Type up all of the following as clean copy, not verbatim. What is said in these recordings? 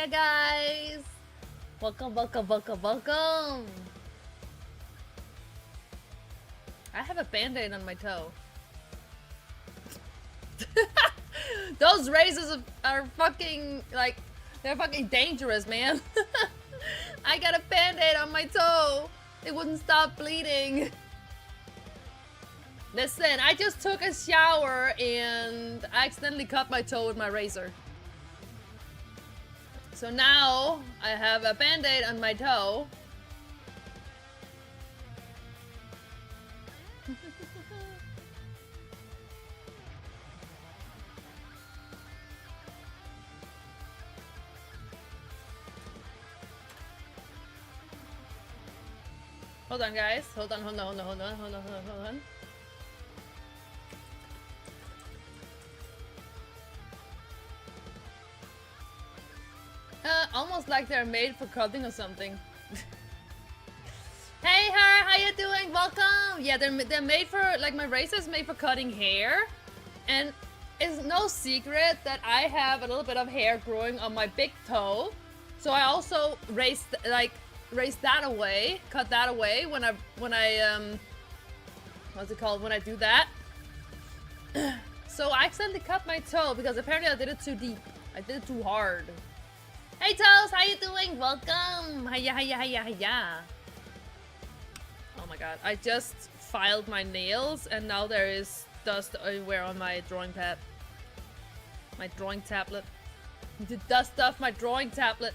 hiya, guys! Welcome, welcome, welcome, welcome! I have a band-aid on my toe. Those razors are fucking, like, they're fucking dangerous, man. I got a band-aid on my toe. It wouldn't stop bleeding. Listen, I just took a shower and I accidentally cut my toe with my razor. So now I have a band-aid on my toe. Hold on, guys. Hold on. Almost like they're made for cutting or something. Hey, her, how you doing? Welcome. Yeah, they're made for, like, my razor's made for cutting hair, and it's no secret that I have a little bit of hair growing on my big toe, so I also raise that away, cut that away when I what's it called, when I do that. So I accidentally cut my toe because apparently I did it too deep. I did it too hard. Hey Toes, how you doing? Welcome! Hiya, hiya, hiya, hiya. Oh my god, I just filed my nails and now there is dust everywhere on my drawing pad. My drawing tablet. The dust off my drawing tablet.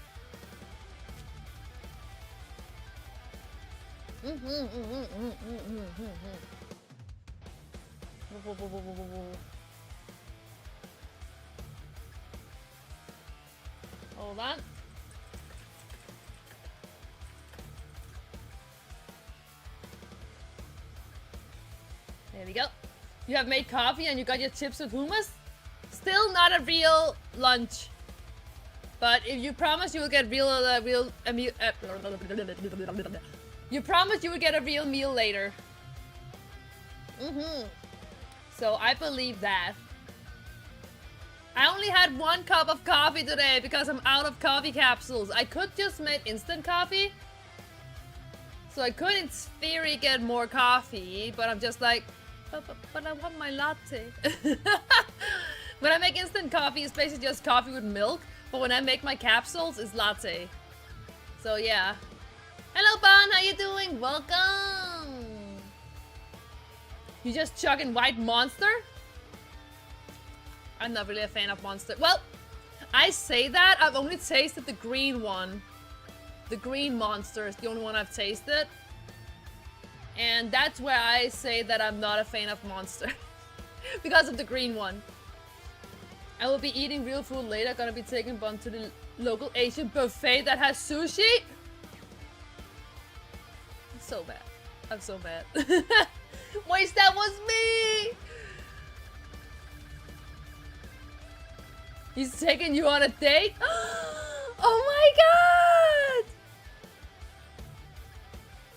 Hold on. There we go. You have made coffee and you got your chips with hummus? Still not a real lunch. But if you promise you will get you promised you would get a real meal later. So I believe that. I only had 1 cup of coffee today because I'm out of coffee capsules. I could just make instant coffee. So I could in theory get more coffee, but I'm just like, but I want my latte. When I make instant coffee, it's basically just coffee with milk. But when I make my capsules, it's latte. So yeah. Hello, Bon. How you doing? Welcome. You just chugging White Monster? I'm not really a fan of Monster. Well, I say that. I've only tasted the green one. The green Monster is the only one I've tasted. And that's where I say that I'm not a fan of Monster. Because of the green one. I will be eating real food later. Gonna be taking Bon to the local Asian buffet that has sushi. So bad. I'm so bad. Wait, that was me! He's taking you on a date? Oh my god!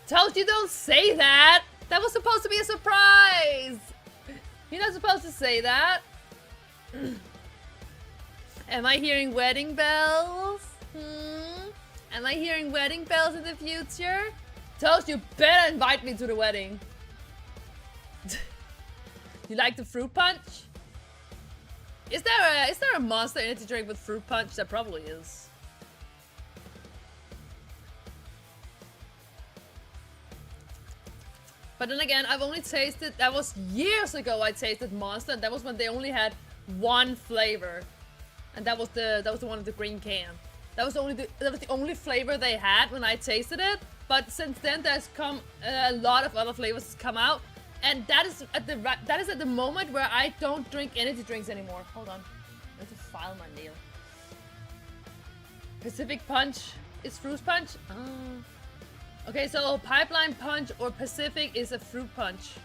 Told you don't say that! That was supposed to be a surprise! You're not supposed to say that. Am I hearing wedding bells? Am I hearing wedding bells in the future? Toast, you better invite me to the wedding. You like the fruit punch? Is there a Monster energy drink with fruit punch? There probably is. But then again, I've only tasted, that was years ago I tasted Monster, and that was when they only had 1 flavor. And that was the one with the green can. That was the only flavor they had when I tasted it. But since then, there's come a lot of other flavors come out, and that is at the moment where I don't drink energy drinks anymore. Hold on, I have to file my nail. Pacific Punch is fruit punch. Okay, so Pipeline Punch or Pacific is a fruit punch.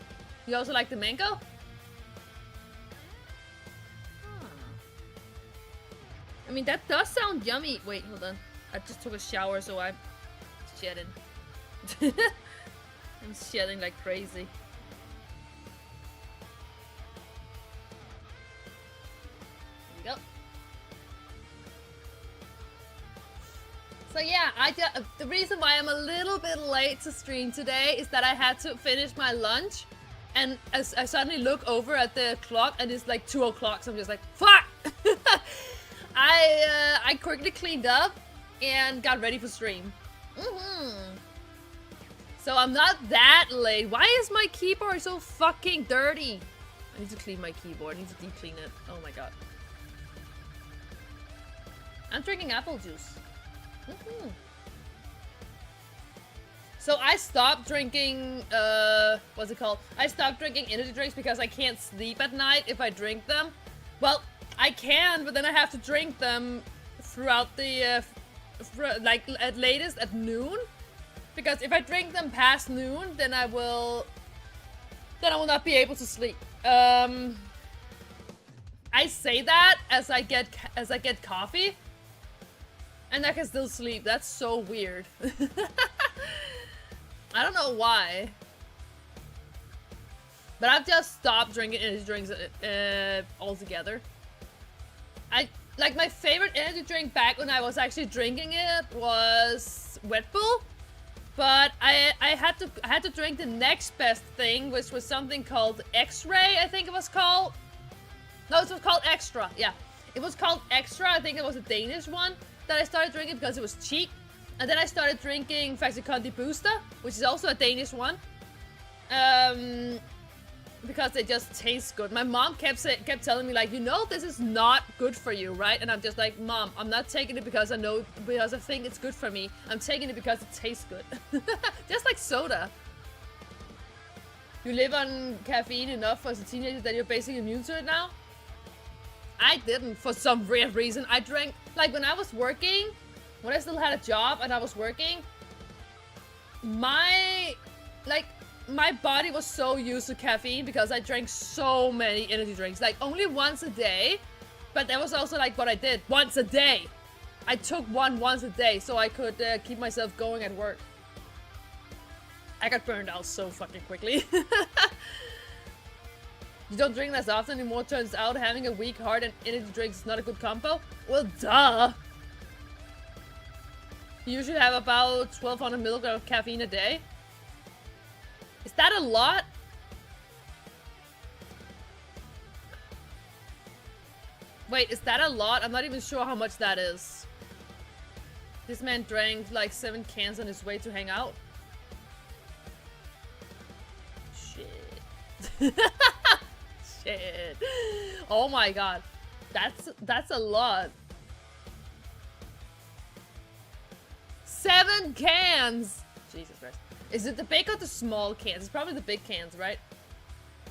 You also like the mango? I mean, that does sound yummy. Wait, hold on. I just took a shower, so I'm shedding. I'm shedding like crazy. There we go. But yeah, the reason why I'm a little bit late to stream today is that I had to finish my lunch, and as I suddenly look over at the clock and it's like 2 o'clock, so I'm just like, fuck! I quickly cleaned up and got ready for stream. So I'm not that late. Why is my keyboard so fucking dirty? I need to clean my keyboard. I need to deep clean it. Oh my god. I'm drinking apple juice. So I stopped drinking, what's it called? I stopped drinking energy drinks because I can't sleep at night if I drink them. Well, I can, but then I have to drink them throughout the, like, at latest at noon. Because if I drink them past noon, then I will not be able to sleep. I say that as I get coffee, and I can still sleep. That's so weird. I don't know why, but I've just stopped drinking energy drinks altogether. Like my favorite energy drink back when I was actually drinking it was Red Bull. But I had to drink the next best thing, which was something called X-Ray, I think it was called. No, it was called Extra. Yeah, it was called Extra. I think it was a Danish one that I started drinking because it was cheap. And then I started drinking Faxi Booster, which is also a Danish one. Because they just taste good. My mom kept telling me, like, you know, this is not good for you, right? And I'm just like, Mom, I'm not taking it because I think it's good for me. I'm taking it because it tastes good. Just like soda. You live on caffeine enough as a teenager that you're basically immune to it now? I didn't, for some weird reason. I drank, like, when I was working, when I still had a job and I was working, my body was so used to caffeine because I drank so many energy drinks. Like, only once a day. But that was also, like, what I did. Once a day. I took one once a day so I could keep myself going at work. I got burned out so fucking quickly. You don't drink less often anymore. Turns out having a weak heart and energy drinks is not a good combo. Well, duh. You usually have about 1,200 milligrams of caffeine a day. Is that a lot? Wait, is that a lot? I'm not even sure how much that is. This man drank like 7 cans on his way to hang out. Shit. Shit. Oh my god. That's a lot. 7 cans! Jesus Christ. Is it the big or the small cans? It's probably the big cans, right?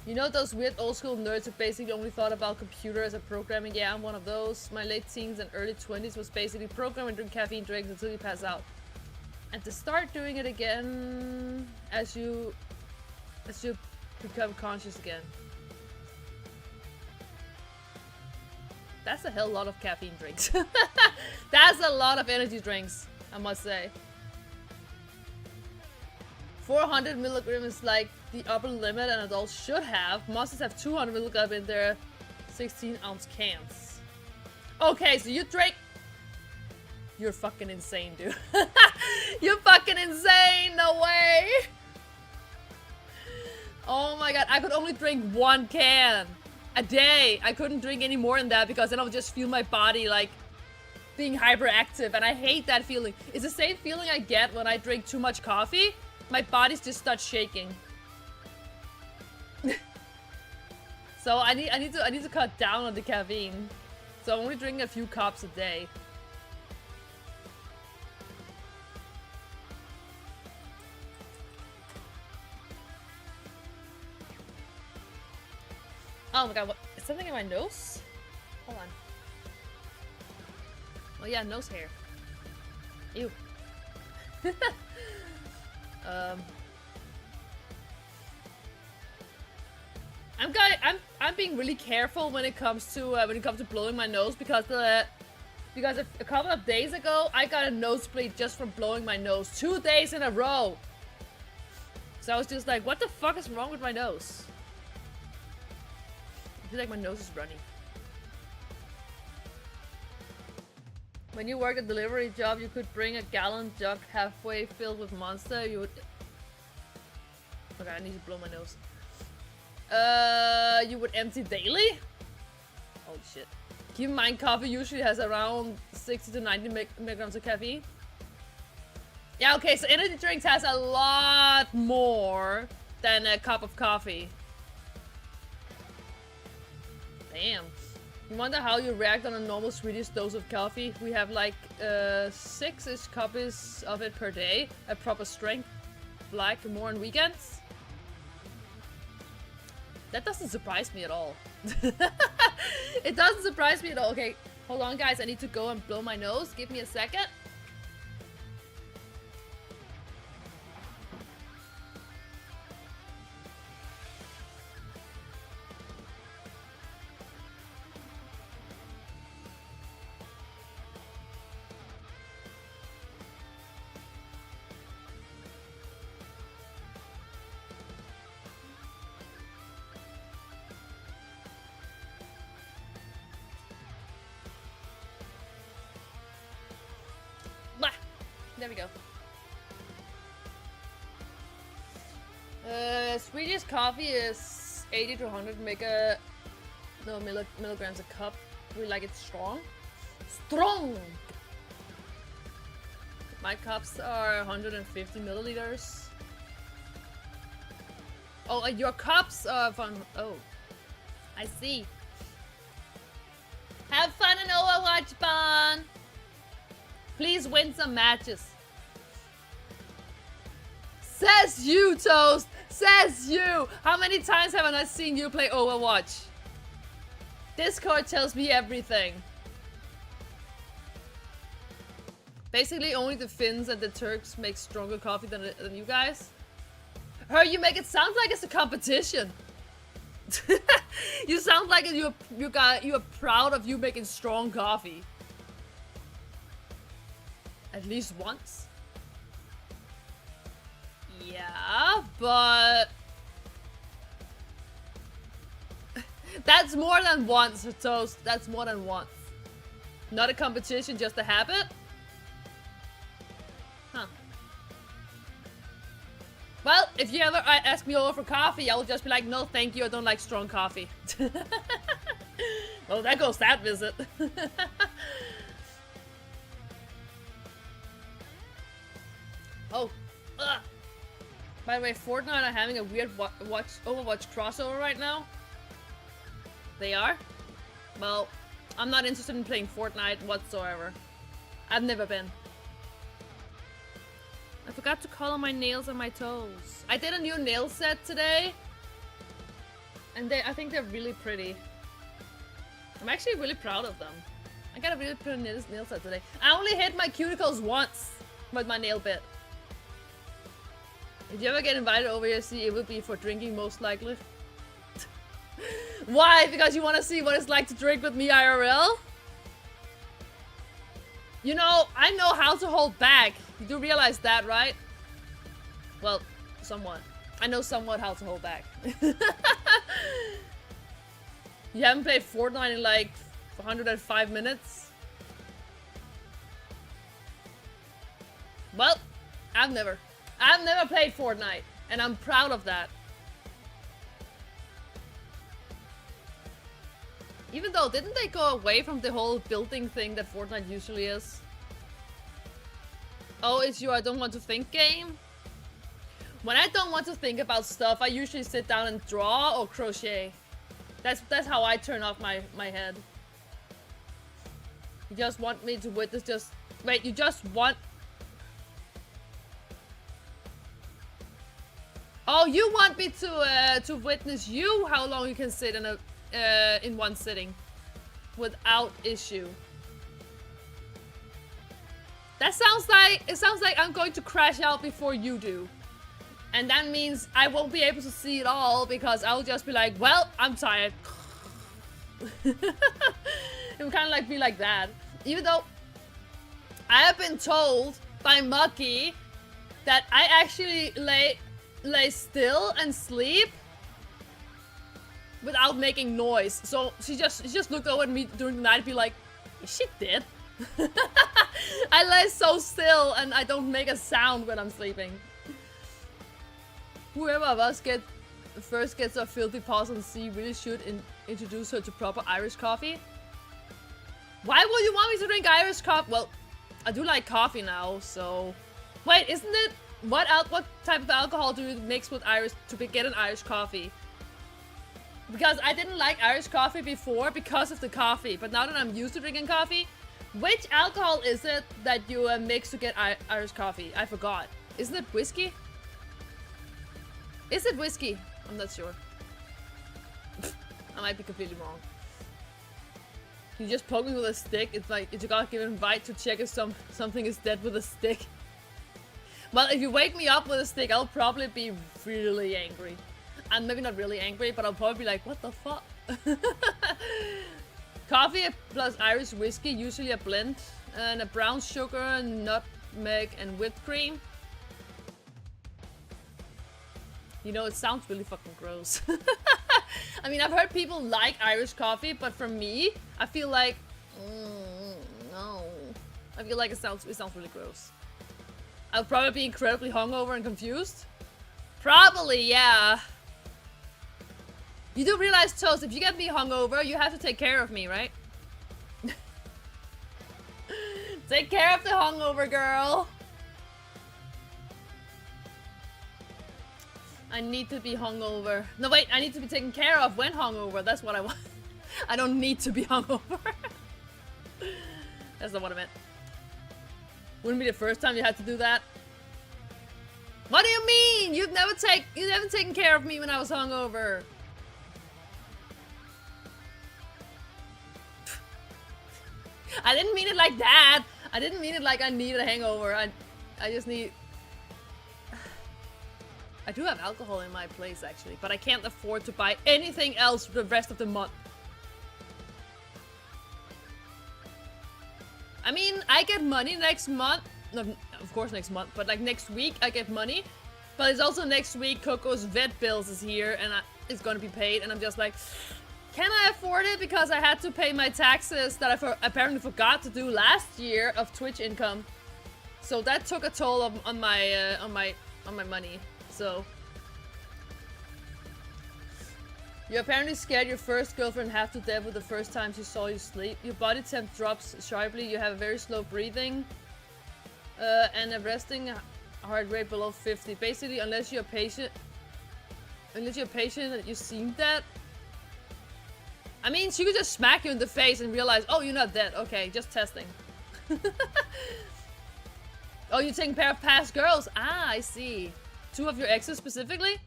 You know those weird old school nerds who basically only thought about computers and programming? Yeah, I'm one of those. My late teens and early 20s was basically program and drink caffeine drinks until you pass out. And to start doing it again as you become conscious again. That's a hell lot of caffeine drinks. That's a lot of energy drinks, I must say. 400 milligrams is like the upper limit an adult should have. Monsters have 200 milligrams in their 16-ounce cans. Okay, so you drink... You're fucking insane, dude. You're fucking insane! No way! Oh my god, I could only drink 1 can a day. I couldn't drink any more than that because then I would just feel my body like being hyperactive, and I hate that feeling. It's the same feeling I get when I drink too much coffee. My body just starts shaking. So I need to cut down on the caffeine. So I'm only drinking a few cups a day. Oh my god, what? Is something in my nose? Hold on. Oh yeah, nose hair. Ew. I'm being really careful when it comes to blowing my nose because a couple of days ago I got a nosebleed just from blowing my nose 2 days in a row. So I was just like, what the fuck is wrong with my nose? I feel like my nose is running. When you work a delivery job, you could bring a gallon jug halfway filled with Monster. You would. Okay, I need to blow my nose. You would empty daily? Holy shit. Keep in mind, coffee usually has around 60 to 90 milligrams of caffeine. Yeah, okay, so energy drinks has a lot more than a cup of coffee. Damn. You wonder how you react on a normal Swedish dose of coffee. We have like 6-ish copies of it per day. A proper strength. Black, more on weekends. That doesn't surprise me at all. It doesn't surprise me at all. Okay, hold on guys, I need to go and blow my nose. Give me a second. There we go. Swedish coffee is 80 to 100 milligrams a cup. We like it strong. Strong! My cups are 150 milliliters. Oh, your cups are fun. Oh, I see. Have fun in Overwatch, Bon! Please win some matches. Says you, Toast! Says you! How many times have I not seen you play Overwatch? Discord tells me everything. Basically, only the Finns and the Turks make stronger coffee than you guys. Her, you make it sound like it's a competition. You sound like you are proud of you making strong coffee. At least once. Yeah, but that's more than once, Toast. That's more than once. Not a competition, just a habit. Huh. Well, if you ever ask me over for coffee, I will just be like, no, thank you. I don't like strong coffee. Well, there goes that visit. Oh. Ugh. By the way, Fortnite are having a weird Overwatch crossover right now. They are? Well, I'm not interested in playing Fortnite whatsoever. I've never been. I forgot to color my nails and my toes. I did a new nail set today. And I think they're really pretty. I'm actually really proud of them. I got a really pretty nail set today. I only hit my cuticles once with my nail bit. If you ever get invited over here, see, it would be for drinking most likely. Why? Because you want to see what it's like to drink with me IRL? You know, I know how to hold back. You do realize that, right? Well, somewhat. I know somewhat how to hold back. You haven't played Fortnite in like 105 minutes? Well, I've never played Fortnite, and I'm proud of that. Even though, didn't they go away from the whole building thing that Fortnite usually is? Oh, it's your I don't want to think game? When I don't want to think about stuff, I usually sit down and draw or crochet. That's how I turn off my head. You just want me to witness wait, you just want... Oh, you want me to witness you how long you can sit in one sitting without issue. It sounds like I'm going to crash out before you do. And that means I won't be able to see it all because I'll just be like, well, I'm tired. It would kind of like be like that. Even though I have been told by Mucky that I actually lay still and sleep without making noise. So she just looked over at me during the night and be like, is she dead? I lie so still and I don't make a sound when I'm sleeping. Whoever of us first gets a filthy paws on C really should introduce her to proper Irish coffee. Why would you want me to drink Irish coffee? Well, I do like coffee now, so... Wait, isn't it... What type of alcohol do you mix with Irish to get an Irish coffee? Because I didn't like Irish coffee before because of the coffee, but now that I'm used to drinking coffee, which alcohol is it that you mix to get Irish coffee? I forgot. Isn't it whiskey? Is it whiskey? I'm not sure. I might be completely wrong. You just poke me with a stick. It's like it's a God-given right to check if something is dead with a stick. Well, if you wake me up with a stick, I'll probably be really angry. And maybe not really angry, but I'll probably be like, what the fuck? Coffee plus Irish whiskey, usually a blend. And a brown sugar, nutmeg, and whipped cream. You know, it sounds really fucking gross. I mean, I've heard people like Irish coffee, but for me, I feel like... no. I feel like it sounds really gross. I'll probably be incredibly hungover and confused. Probably, yeah. You do realize, Toast, if you get me hungover, you have to take care of me, right? Take care of the hungover, girl. I need to be hungover. No, wait, I need to be taken care of when hungover. That's what I want. I don't need to be hungover. That's not what I meant. Wouldn't be the first time you had to do that. What do you mean? You've never taken care of me when I was hungover. I didn't mean it like that. I didn't mean it like I needed a hangover. I just need... I do have alcohol in my place actually, but I can't afford to buy anything else for the rest of the month. I mean, I get money next month. No, of course next month, but like next week I get money. But it's also next week Coco's vet bills is here and it's gonna be paid, and I'm just like, can I afford it? Because I had to pay my taxes that I apparently forgot to do last year of Twitch income. So that took a toll on my money. So you apparently scared your first girlfriend half to death with the first time she saw you sleep. Your body temp drops sharply. You have a very slow breathing, and a resting heart rate below 50. Basically, unless you're patient, you seem dead. I mean, she could just smack you in the face and realize, oh, you're not dead. Okay, just testing. Oh, you're taking care of past girls. Ah, I see. 2 of your exes specifically?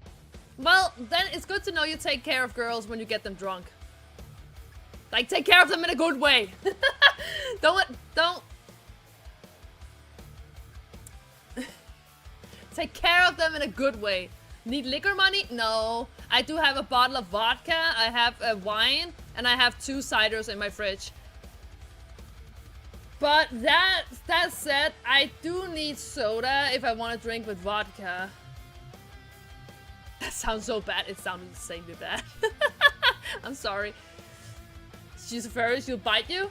Well, then it's good to know you take care of girls when you get them drunk. Like, take care of them in a good way. Don't. Take care of them in a good way. Need liquor money? No. I do have a bottle of vodka, I have a wine, and I have 2 ciders in my fridge. But that said, I do need soda if I want to drink with vodka. That sounds so bad. It sounded insanely bad. I'm sorry. She's a furry, she'll bite you?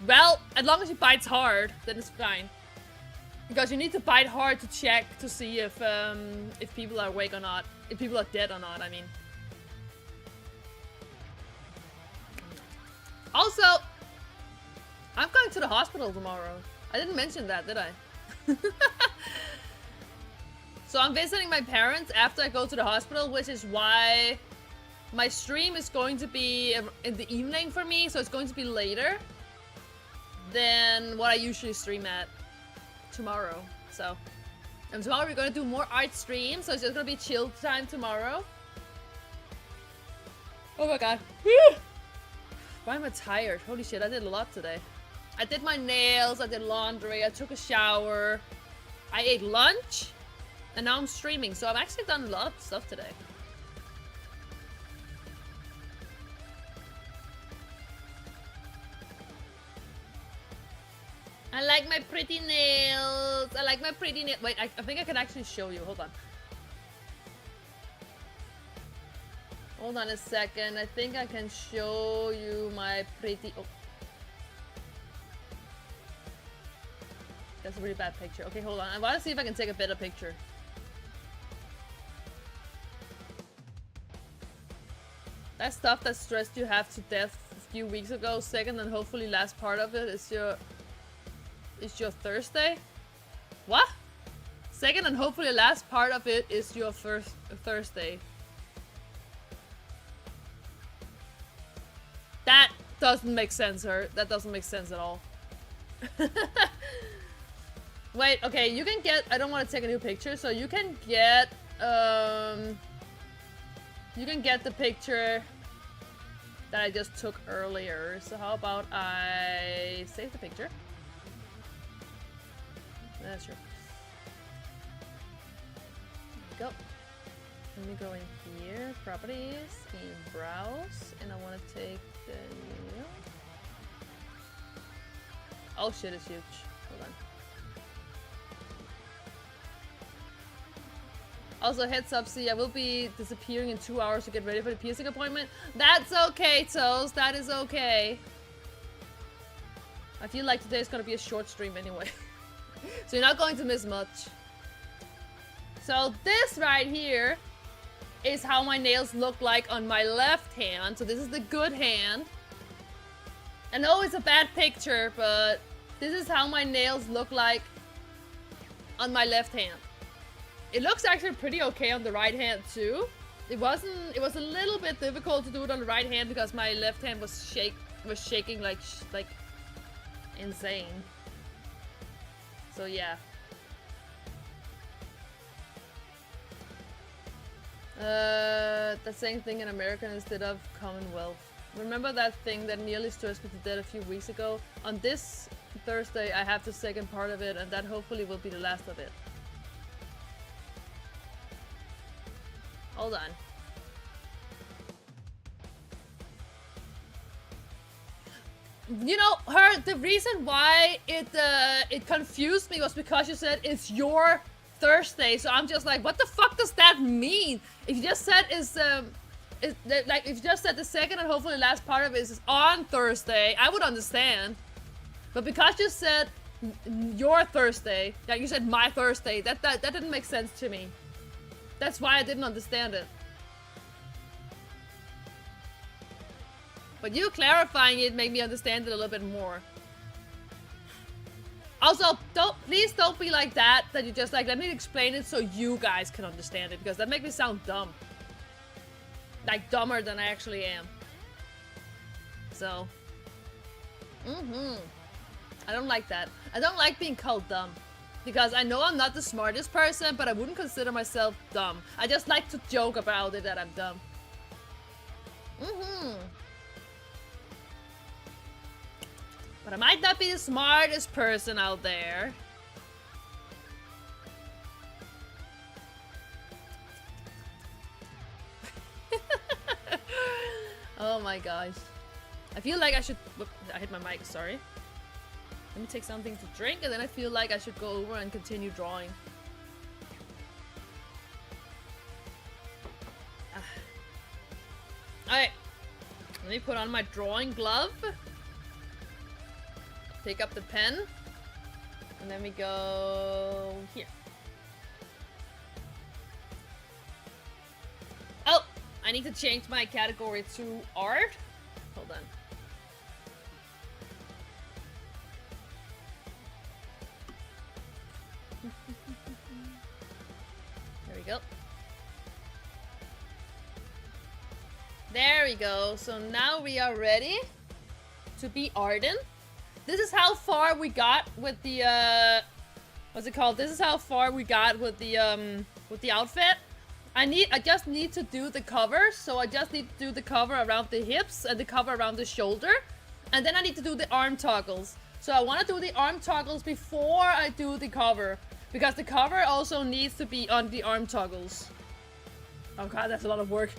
Well, as long as she bites hard, then it's fine. Because you need to bite hard to check to see if people are awake or not. If people are dead or not, I mean. Also, I'm going to the hospital tomorrow. I didn't mention that, did I? So I'm visiting my parents after I go to the hospital, which is why my stream is going to be in the evening for me. So it's going to be later than what I usually stream at tomorrow. So, and tomorrow we're going to do more art streams. So it's just going to be chill time tomorrow. Oh my god. Why am I tired? Holy shit, I did a lot today. I did my nails, I did laundry, I took a shower, I ate lunch, and now I'm streaming. So I've actually done a lot of stuff today. I like my pretty nails. I like my pretty nails. Wait, I think I can actually show you. Hold on. Hold on a second. I think I can show you my pretty... Oh. That's a really bad picture. Okay, hold on. I want to see if I can take a better picture. That stuff that stressed you half to death a few weeks ago, second and hopefully last part of it is your Thursday? What? Second and hopefully last part of it is your first Thursday. That doesn't make sense, her. That doesn't make sense at all. Wait, okay, you can get... I don't want to take a new picture, so you can get... you can get the picture that I just took earlier. So how about I save the picture? That's true. Go. Let me go in here, properties, in browse, and I want to take the... Oh shit, it's huge. Hold on. Also, heads up, see, I will be disappearing in 2 hours to get ready for the piercing appointment. That's okay, Toes. That is okay. I feel like today's gonna be a short stream anyway. So you're not going to miss much. So this right here is how my nails look like on my left hand. So this is the good hand. I know it's a bad picture, but this is how my nails look like on my left hand. It looks actually pretty okay on the right hand too. It was a little bit difficult to do it on the right hand because my left hand was shaking like insane. So yeah. The same thing in American instead of Commonwealth. Remember that thing that nearly stressed me to death a few weeks ago? On this Thursday I have the second part of it, and that hopefully will be the last of it. Hold on. You know, her, the reason why it confused me was because you said it's your Thursday, so I'm just like, what the fuck does that mean? If you just said like if you just said the second and hopefully the last part of it is on Thursday, I would understand. But because you said your Thursday, like you said my Thursday, that didn't make sense to me. That's why I didn't understand it. But you clarifying it made me understand it a little bit more. Also, please don't be like that you just like, let me explain it so you guys can understand it, because that makes me sound dumb. Like dumber than I actually am. So. I don't like that. I don't like being called dumb. Because I know I'm not the smartest person, but I wouldn't consider myself dumb. I just like to joke about it that I'm dumb. But I might not be the smartest person out there. Oh my gosh. I feel like I should... Whoop, I hit my mic, sorry. Let me take something to drink, and then I feel like I should go over and continue drawing. Alright. Let me put on my drawing glove. Pick up the pen. And then we go here. Oh! I need to change my category to art. Hold on. There we go. There we go. So now we are ready to be ardent. This is how far we got with the what's it called? This is how far we got with the outfit. I just need to do the cover, so I just need to do the cover around the hips and the cover around the shoulder. And then I need to do the arm toggles. So I want to do the arm toggles before I do the cover, because the cover also needs to be on the arm toggles. Oh god, that's a lot of work.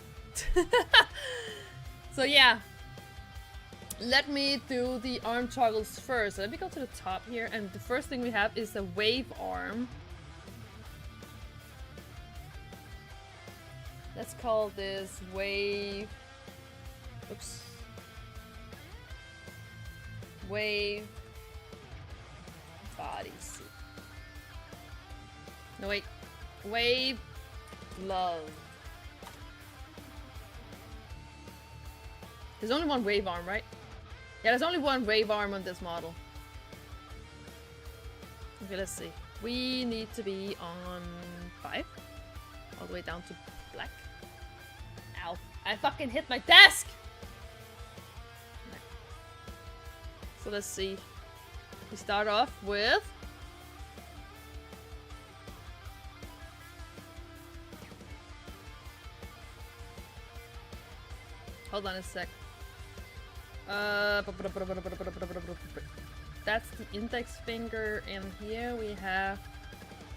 So yeah. Let me do the arm toggles first. Let me go to the top here, and the first thing we have is the wave arm. Let's call this wave... Oops. Wave... bodysuit. No, wait. Wave glove. There's only one wave arm, right? Yeah, there's only one wave arm on this model. Okay, let's see. We need to be on 5. All the way down to black. Ow. I fucking hit my desk! Okay. So let's see. We start off with... Hold on a sec. That's the index finger, and here we have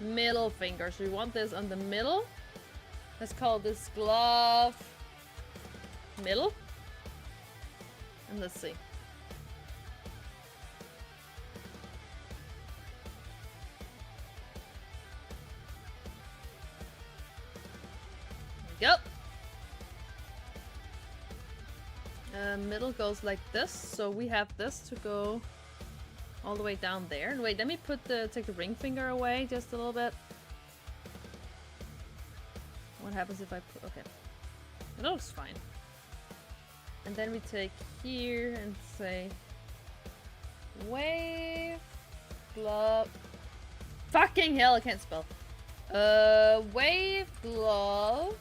middle finger. So we want this on the middle. Let's call this glove middle. And let's see. There we go. Middle goes like this, so we have this to go all the way down there. Wait, let me take the ring finger away just a little bit. What happens if I put... Okay. It looks fine. And then we take here and say... Wave... Glove... Fucking hell, I can't spell. Wave... Glove...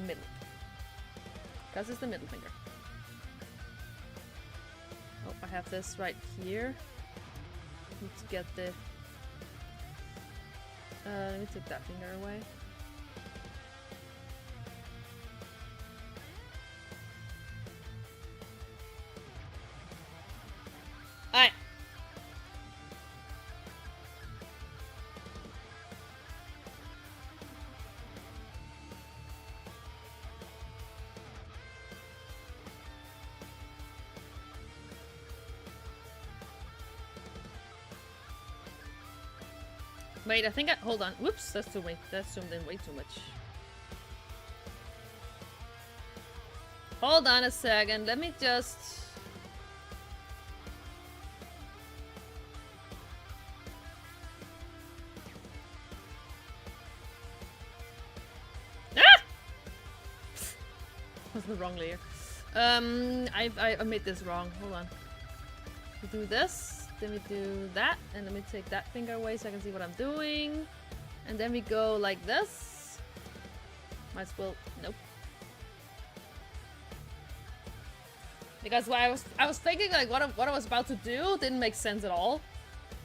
Middle. Because it's the middle finger. Oh, I have this right here. Need to get the... let me take that finger away. Alright. Wait, I think hold on. Whoops, that's zoomed in way too much. Hold on a second, let me just... Ah! That's the wrong layer. I made this wrong. Hold on. We do this. Then we do that, and let me take that finger away so I can see what I'm doing. And then we go like this. Might as well, nope. Because what I was thinking, like what I was about to do didn't make sense at all.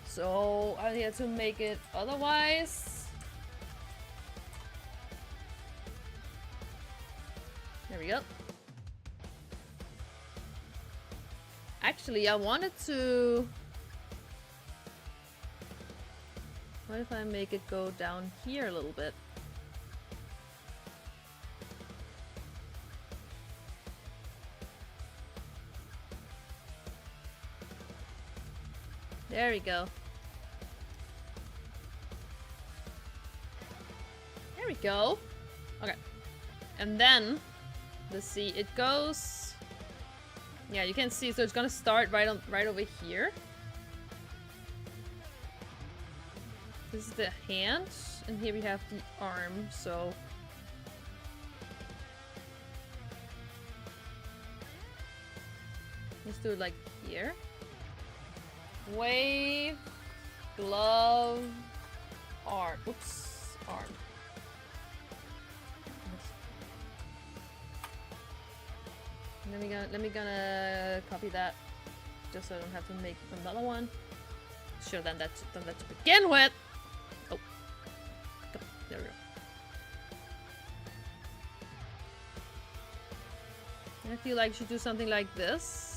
So I had to make it otherwise. There we go. Actually, I wanted to... What if I make it go down here a little bit? There we go. There we go. Okay. And then, let's see, it goes... Yeah, you can see, so it's gonna start right over here. This is the hand, and here we have the arm, so... Let's do it like here. Wave, glove, arm. Oops, arm. Let me gonna copy that, just so I don't have to make another one. Should have done that to begin with. Oh, there we go. I feel like I should do something like this.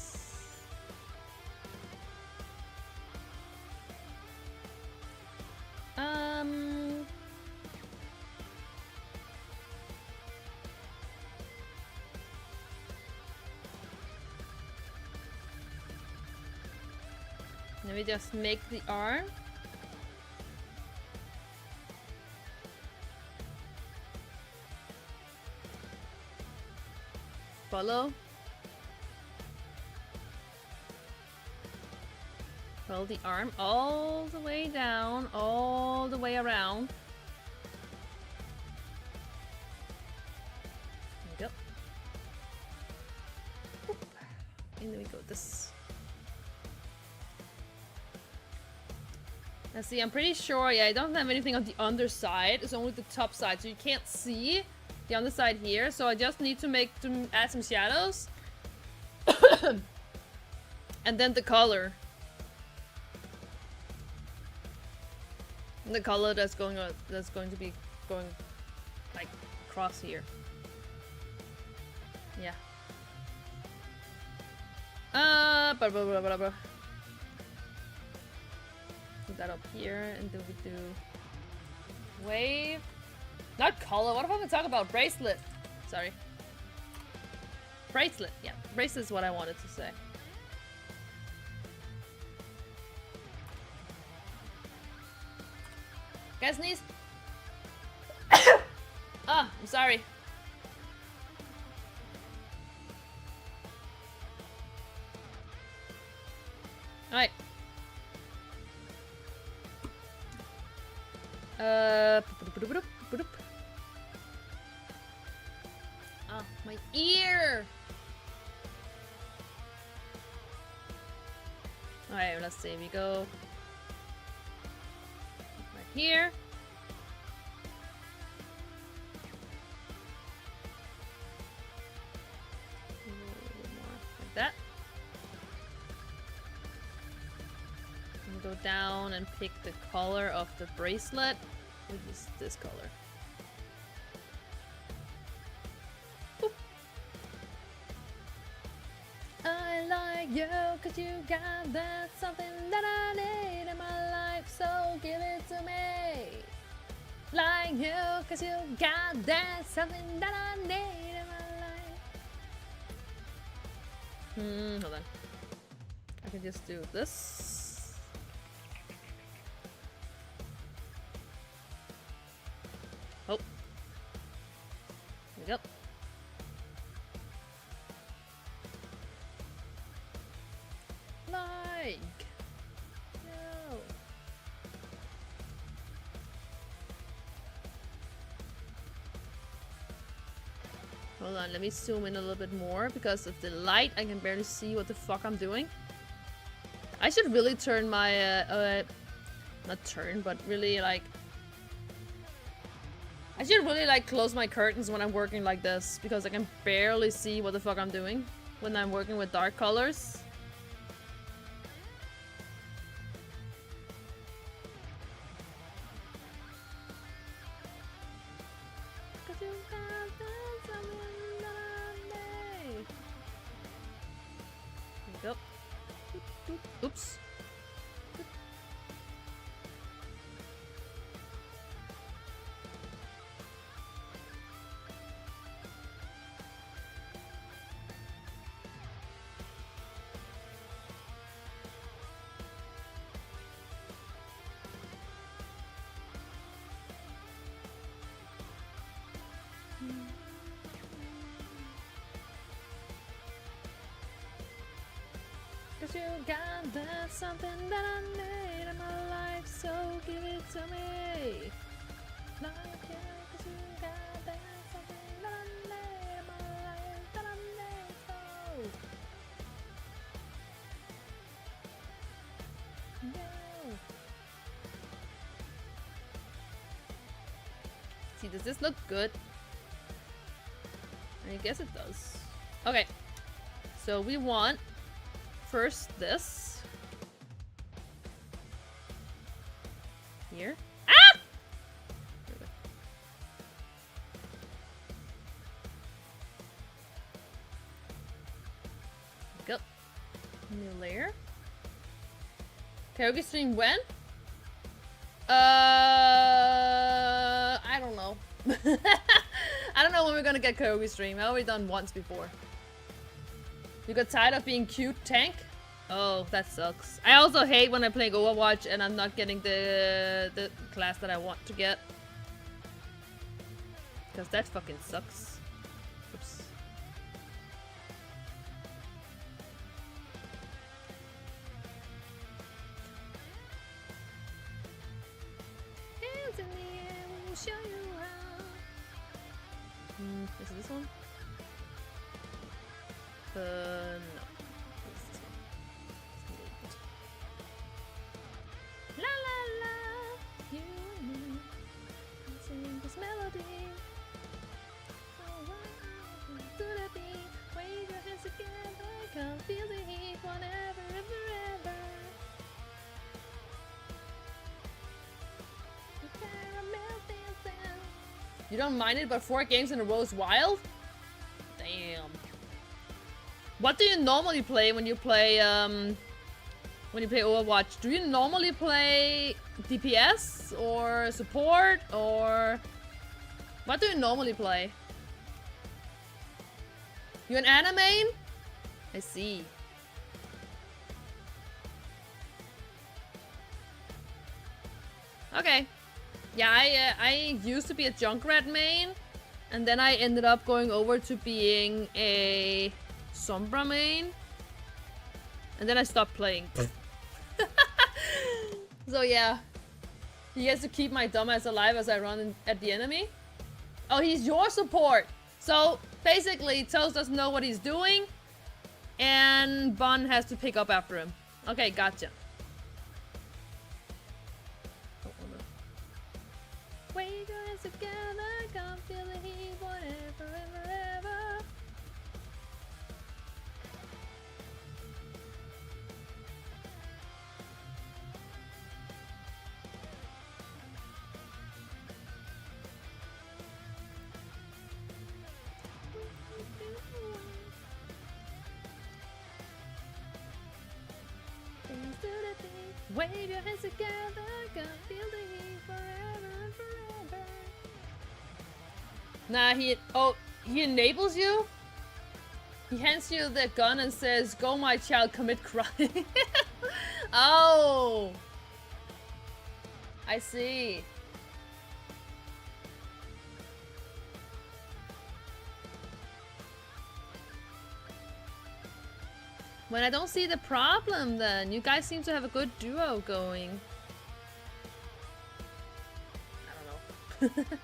Let me just make the arm. Follow. Roll the arm all the way down, all the way around. There we go. Boop. And then we go this. Now see, I'm pretty sure, yeah, I don't have anything on the underside. It's only the top side, so you can't see the underside here. So I just need to add some shadows. And then the color. The color that's going to be going like across here. Yeah. Blah, blah, blah, blah, blah. Put that up here, and then we do wave. Not color. What if I'm talking about bracelet? Sorry. Bracelet. Yeah, bracelet is what I wanted to say. Guys, sneeze. Oh, I'm sorry. Alright. Oh, my ear. Alright, let's see. We go right here. A little more like that. And go down and pick the color of the bracelet, which is this color. Boop. I like you cause you got that something that I need in my life, so give it to me. Like you cause you got that something that I need in my life. Hold on. I can just do this. Oh. There we go. Like. No. Hold on, let me zoom in a little bit more because of the light. I can barely see what the fuck I'm doing. I should really turn my not turn, but really like I should really like close my curtains when I'm working like this because I can barely see what the fuck I'm doing when I'm working with dark colors. Oops. Cause you got that something that I need in my life, so give it to me. Like you, cause you got that something that I need in my life, that I need, so. No. See, does this look good? I guess it does. Okay, so we want first this here. Ah! Go. New layer. Karaoke stream when? I don't know. I don't know when we're gonna get karaoke stream. I've already done once before. You got tired of being cute tank? Oh, that sucks. I also hate when I play Overwatch and I'm not getting the class that I want to get. Because that fucking sucks. Oops. Is it this one? No. It's this one. La la la, you and me, sing this melody. To the beat, wave your hands together, come feel the heat, whenever and forever. You don't mind it, but 4 games in a row is wild? Damn. What do you normally play when you play Overwatch? Do you normally play DPS or support or what do you normally play? You an anime? I see. Okay. Yeah, I used to be a Junkrat main, and then I ended up going over to being a Sombra main, and then I stopped playing. So yeah, he has to keep my dumbass alive as I run at the enemy. Oh, he's your support. So basically, Toast doesn't know what he's doing, and Bun has to pick up after him. Okay, gotcha. Wave your hands together, come feel the heat, whatever and forever. Wave your hands together, come feel the heat, forever and forever. Nah, he enables you? He hands you the gun and says, "Go my child, commit crime." Oh! I see. When I don't see the problem then, you guys seem to have a good duo going. I don't know.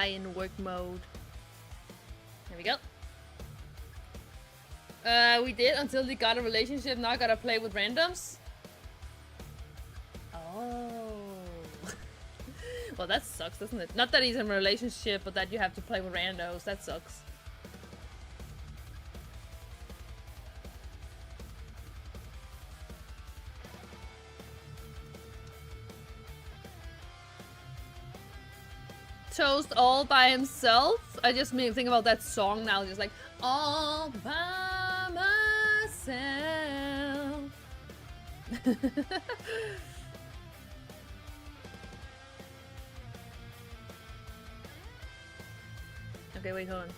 In work mode. There we go. We did until they got a relationship. Now I gotta play with randoms. Oh. Well, that sucks, doesn't it? Not that he's in a relationship, but that you have to play with randos. That sucks. Toast all by himself. I just think about that song now, just like all by myself. Okay, wait, hold on.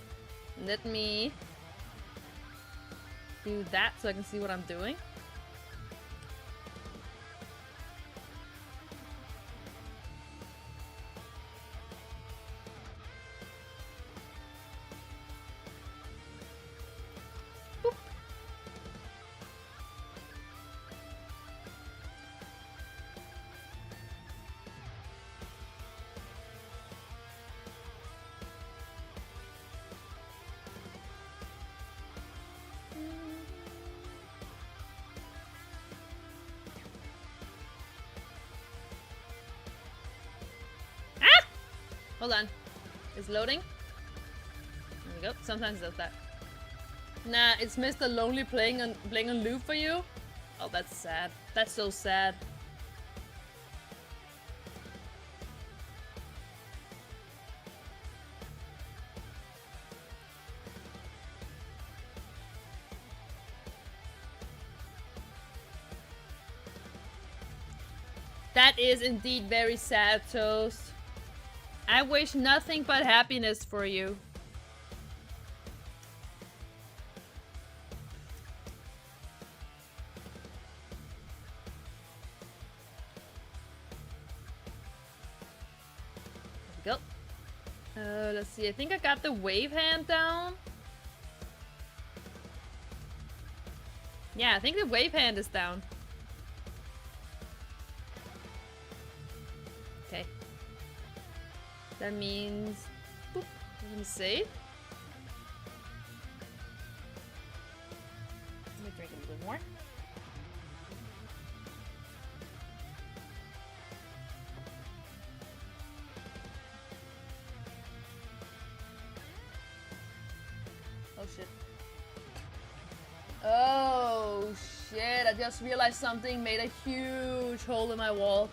Let me do that so I can see what I'm doing. Hold on. It's loading. There we go. Sometimes it does that. Nah, it's Mr. Lonely playing on loop for you. Oh, that's sad. That's so sad. That is indeed very sad, Toast. I wish nothing but happiness for you. There we go. Let's see. I think I got the wave hand down. Yeah, I think the wave hand is down. Okay. That means... Boop. Let me see. Let me drink a little more. Oh shit. Oh shit, I just realized something made a huge hole in my wall.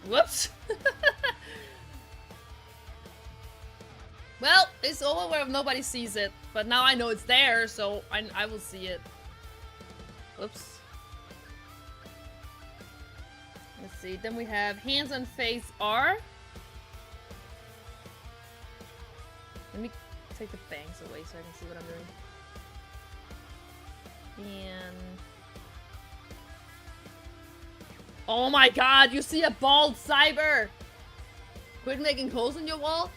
Whoops. Well, it's over where nobody sees it, but now I know it's there, so I will see it. Whoops. Let's see, then we have hands on face R. Let me take the bangs away so I can see what I'm doing. And... Oh my god, you see a bald Zyber! Quit making holes in your wall?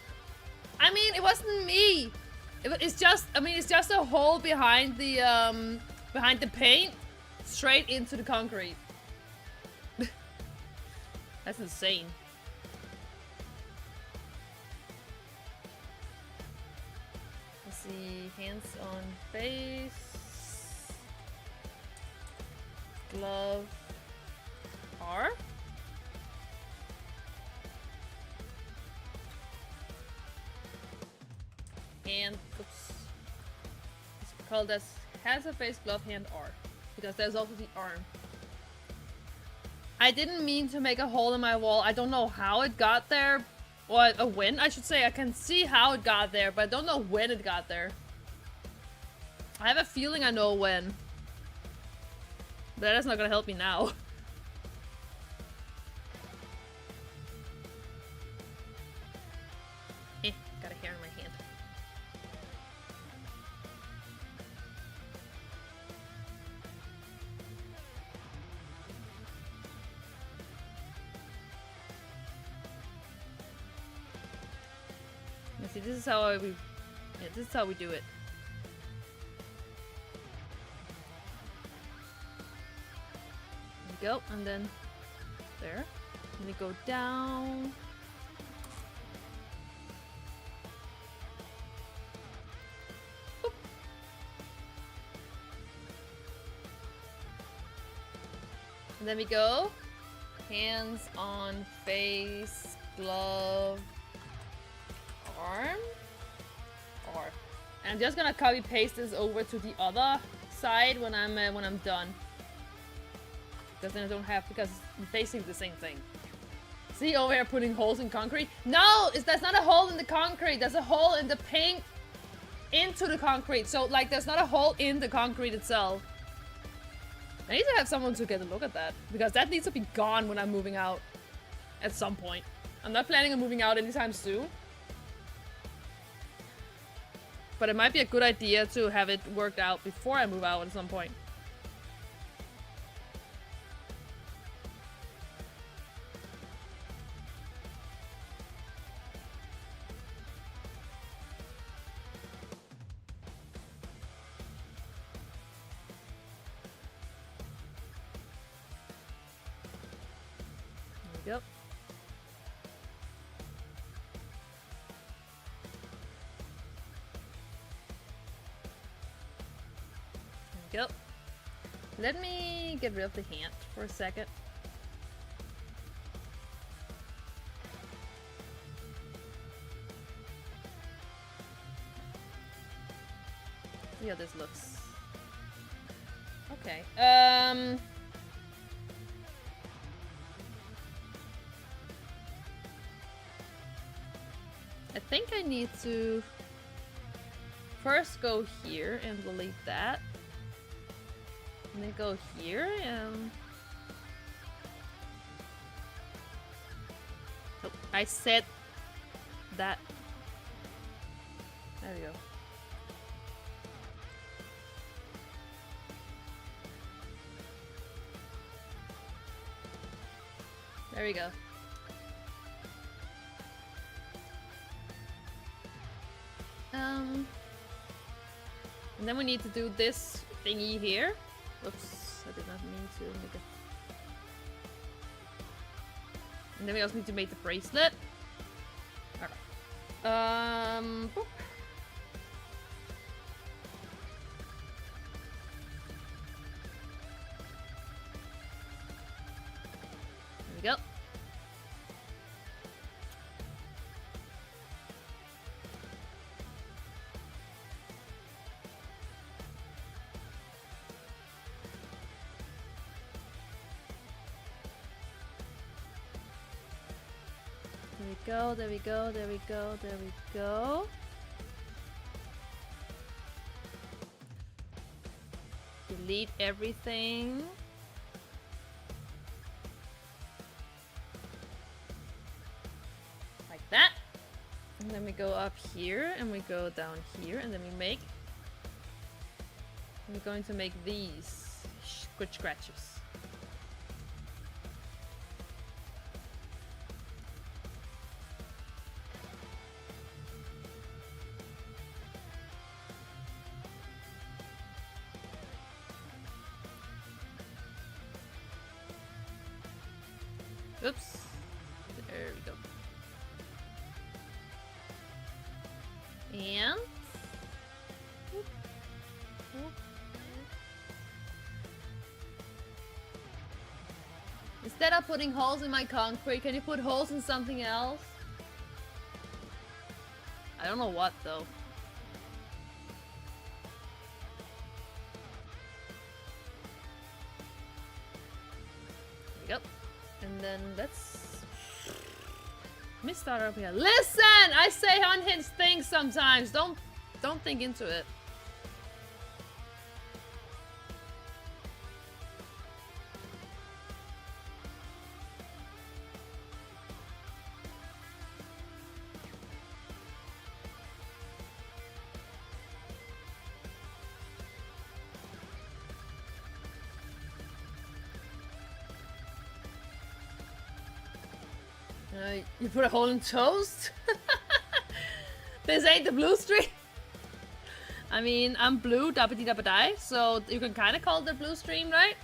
I mean, it wasn't me! It's just, I mean, it's just a hole behind the paint, straight into the concrete. That's insane. Let's see, hands on face. Glove R. And oops, it's called as hands on face, glove, hand R, because there's also the arm. I didn't mean to make a hole in my wall. I don't know how it got there, or when I should say. I can see how it got there, but I don't know when it got there. I have a feeling I know when. But that's not gonna help me now. Got a hair in my hand. Let's see, this is how this is how we do it. Go, and then there. Let me go down. Boop. And then we go. Hands on face, glove, arm, R. And I'm just gonna copy paste this over to the other side when I'm done. Because then I don't have, because it's basically the same thing. See over here putting holes in concrete? No! That's not a hole in the concrete. There's a hole in the paint into the concrete. So, like, there's not a hole in the concrete itself. I need to have someone to get a look at that. Because that needs to be gone when I'm moving out. At some point. I'm not planning on moving out anytime soon. But it might be a good idea to have it worked out before I move out at some point. Yep. There we go. Let me get rid of the hand for a second. See how this looks. Okay. I think I need to first go here and delete that. And then go here and I said that. There we go. There we go. And then we need to do this thingy here. Oops, I did not mean to make it. And then we also need to make the bracelet. Alright. Boop. There we go. There we go, there we go, there we go. Delete everything. Like that. And then we go up here and we go down here and then we make... We're going to make these scratches. Oops. There we go. And... Whoop. Whoop. Instead of putting holes in my concrete, can you put holes in something else? I don't know what though. There we go. And then let's... Let me start up here. Listen! I say unhinged things sometimes. Don't think into it. You put a hole in toast? This ain't the blue stream. I mean, I'm blue, dabbity dabba-die, so you can kind of call it the blue stream, right?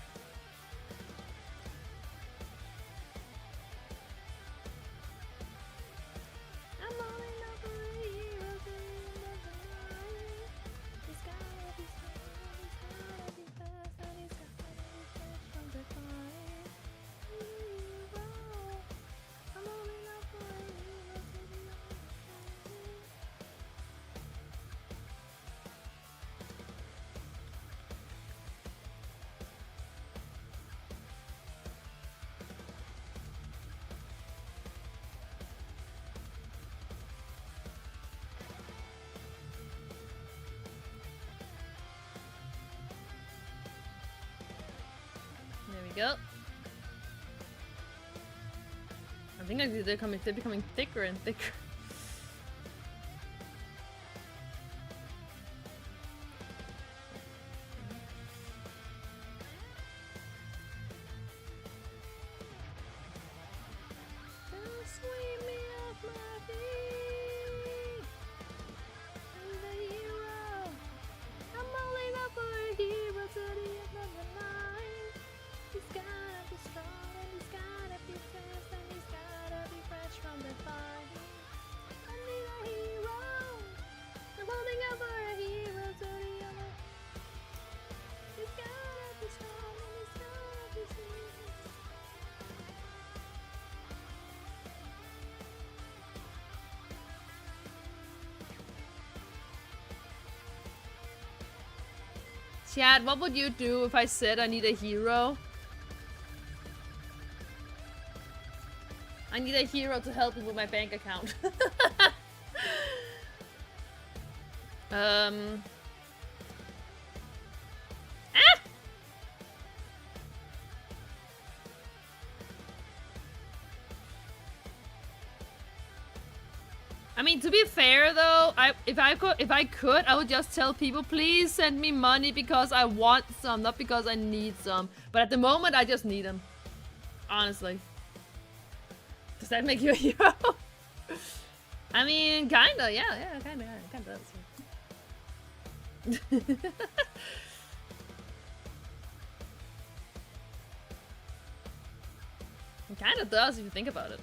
Go. I think they're becoming thicker and thicker. Chad, what would you do if I said I need a hero? I need a hero to help me with my bank account. Ah! be fair though, if I could, I would just tell people, please send me money because I want some, not because I need some. But at the moment, I just need them. Honestly. Does that make you a hero? I mean, kinda, yeah, kinda does. It kinda does if you think about it.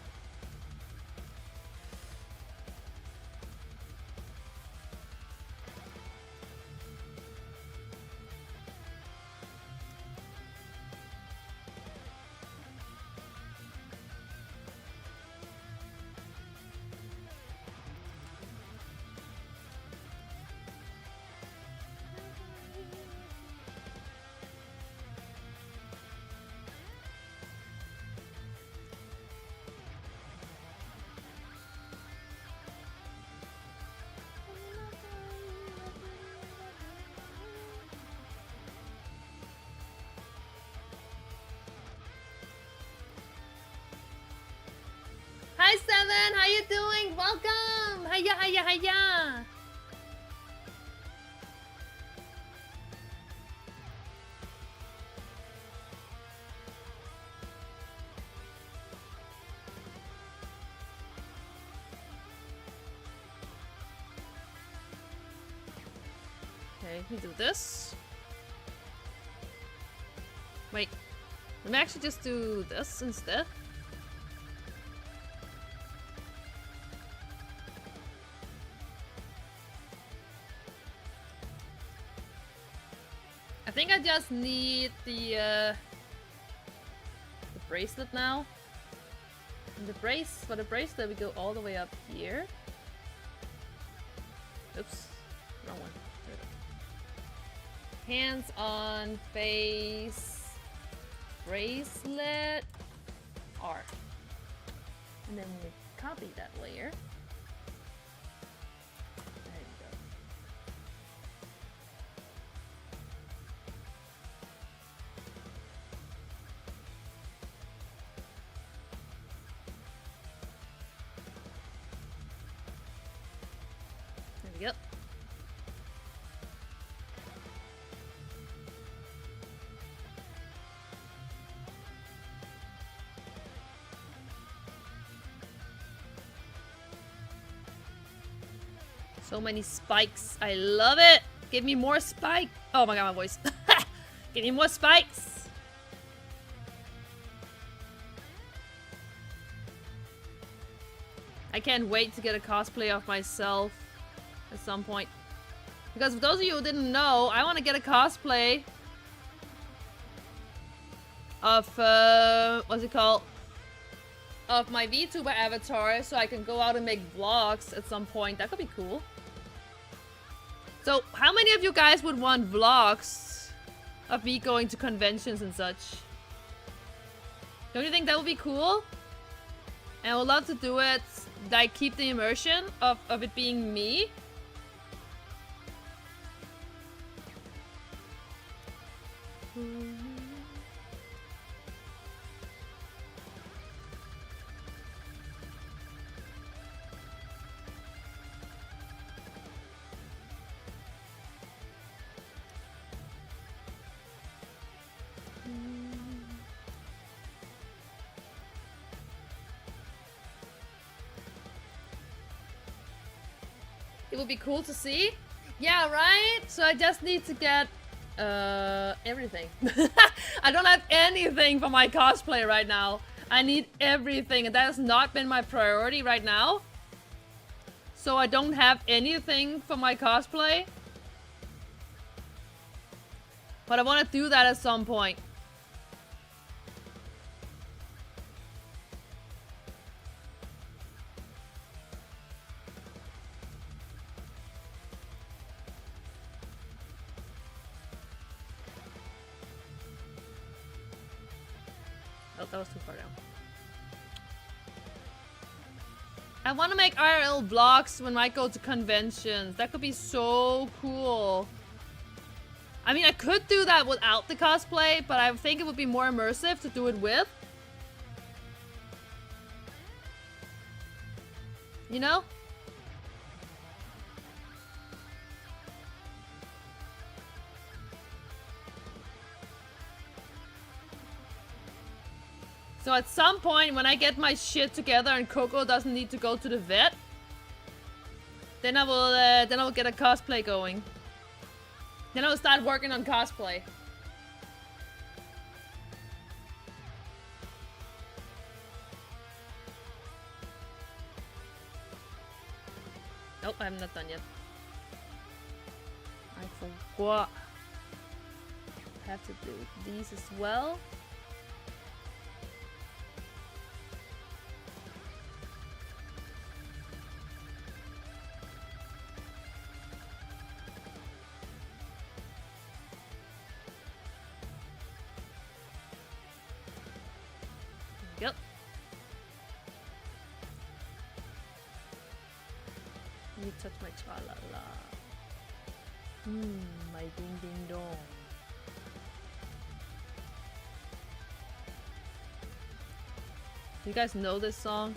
Hi Seven, how you doing? Welcome! Hiya, hiya, hiya! Okay, we do this. Wait, let me actually just do this instead. I think I just need the bracelet now. And for the bracelet we go all the way up here. Oops, wrong one. There we go. Hands on face, bracelet, R. And then we copy that layer. Yep. So many spikes. I love it. Give me more spike. Oh my god, my voice. Give me more spikes. I can't wait to get a cosplay of myself at some point. Because for those of you who didn't know, I want to get a cosplay of, what's it called? Of my Vtuber avatar, so I can go out and make vlogs at some point. That could be cool. So, how many of you guys would want vlogs of me going to conventions and such? Don't you think that would be cool? And I would love to do it, like, keep the immersion of it being me. It would be cool to see. Yeah, right? So I just need to get everything. I don't have anything for my cosplay right now. I need everything, and that has not been my priority right now. So I don't have anything for my cosplay. But I want to do that at some point. Oh, that was too far down. I want to make IRL vlogs when I go to conventions. That could be so cool. I mean, I could do that without the cosplay, but I think it would be more immersive to do it with. You know? So at some point, when I get my shit together and Coco doesn't need to go to the vet, then I will get a cosplay going. Then I will start working on cosplay. Nope, I'm not done yet. I forgot. I have to do these as well. Yep. You touch my tra-la-la. My ding-ding-dong. You guys know this song?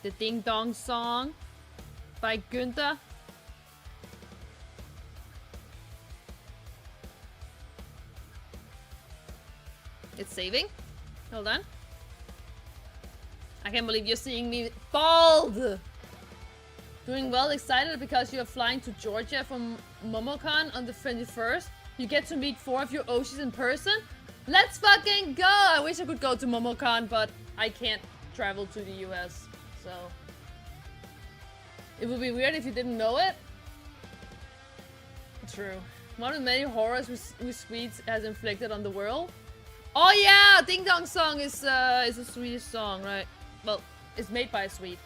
The Ding Dong Song by Günther. It's saving. Hold on. I can't believe you're seeing me bald! Doing well, excited because you're flying to Georgia from MomoCon on the 21st. You get to meet 4 of your Oshis in person. Let's fucking go! I wish I could go to MomoCon, but I can't travel to the US, so... It would be weird if you didn't know it. True. One of the many horrors Swedes has inflicted on the world. Oh yeah! Ding Dong Song is a Swedish song, right? Well, it's made by a Swede.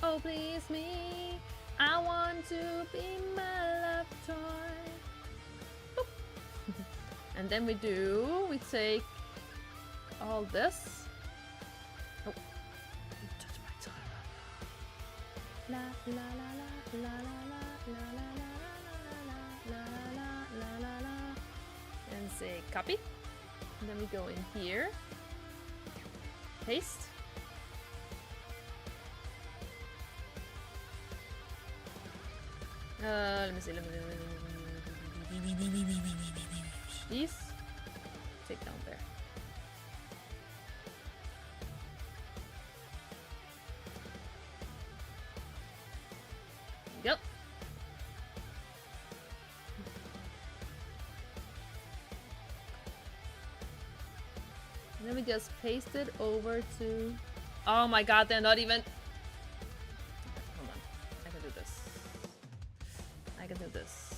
Oh please me, I want to be my love toy. Boop. And then we take all this. Oh, touch my toy. La la la la la la la la la la la la la. And say copy. And then we go in here. Paste. Let me see. These. Take down there. Yep. Let me just paste it over to... Oh my god, they're not even... Hold on. I can do this. I can do this.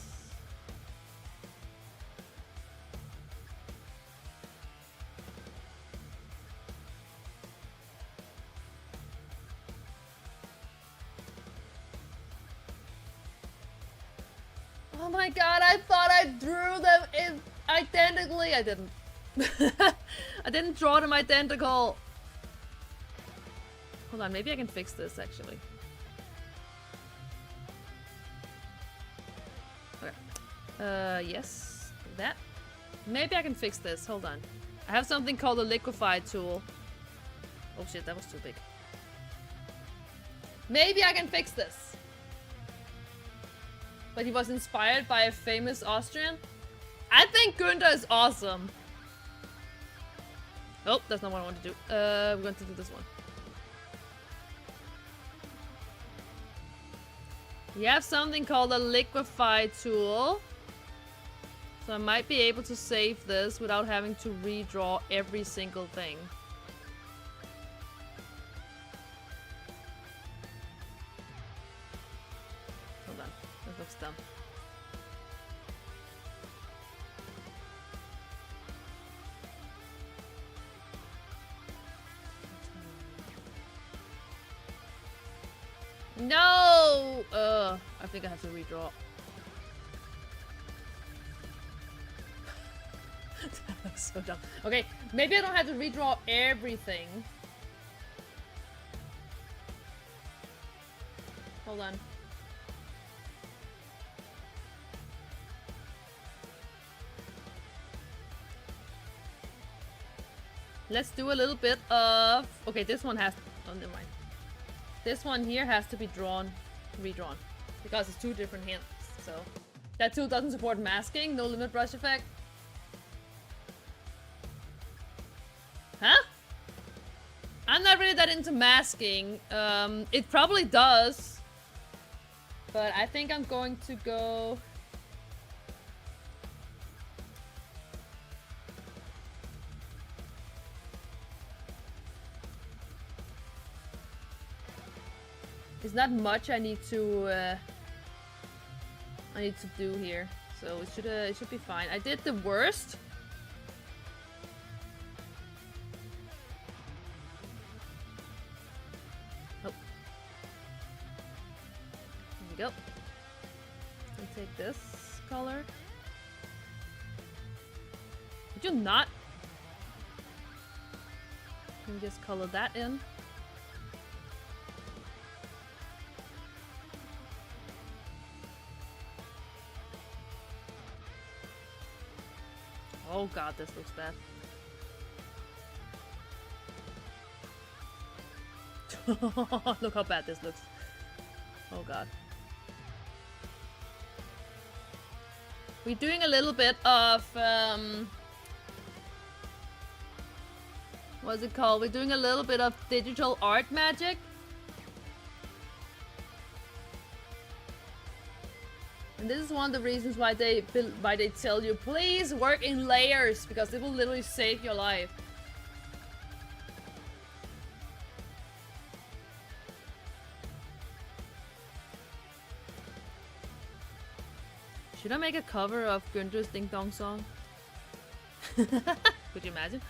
Oh my god, I thought I drew them in identically. I didn't. I didn't draw them identical. Hold on, maybe I can fix this actually. Okay. Yes. That. Maybe I can fix this. Hold on. I have something called a liquefy tool. Oh shit, that was too big. Maybe I can fix this. But he was inspired by a famous Austrian. I think Günther is awesome. Oh, that's not what I want to do. We're going to do this one. We have something called a liquefy tool. So I might be able to save this without having to redraw every single thing. Hold on, that looks dumb. No! I think I have to redraw. That looks so dumb. Okay, maybe I don't have to redraw everything. Hold on. Let's do a little bit of... Okay, this one has... Oh, never mind. This one here has to be redrawn, because it's two different hands. So that tool doesn't support masking, no limit brush effect. Huh? I'm not really that into masking. It probably does, but I think I'm going to go. There's not much I need to do here, so it should be fine. I did the worst. Oh, there we go. I'll take this color. Did you not? Can we just color that in? Oh god, this looks bad. Look how bad this looks. Oh god. We're doing a little bit of what's it called? We're doing a little bit of digital art magic. And this is one of the reasons why they tell you, please work in layers, because it will literally save your life. Should I make a cover of Günter's Ding Dong song? Could you imagine?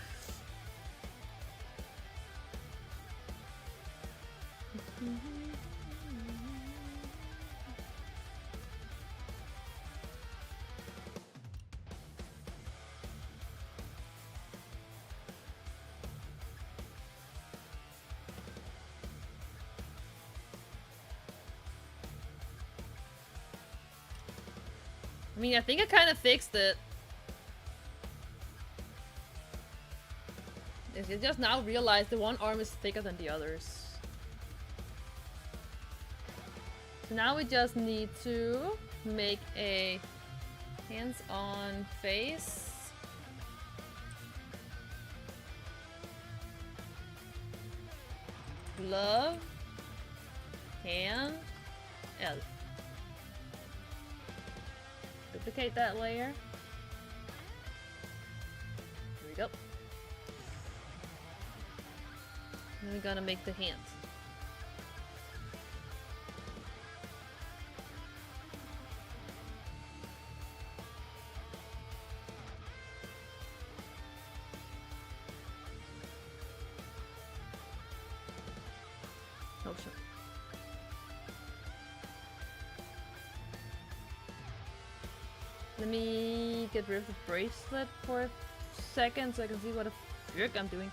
I mean, I think I kind of fixed it. I just now realized the one arm is thicker than the others. So now we just need to make a hands-on face. Glove. Hand. L. Duplicate that layer. There we go. Then we're gonna make the hands. Oh shit. Let me get rid of the bracelet for a second so I can see what the frick I'm doing.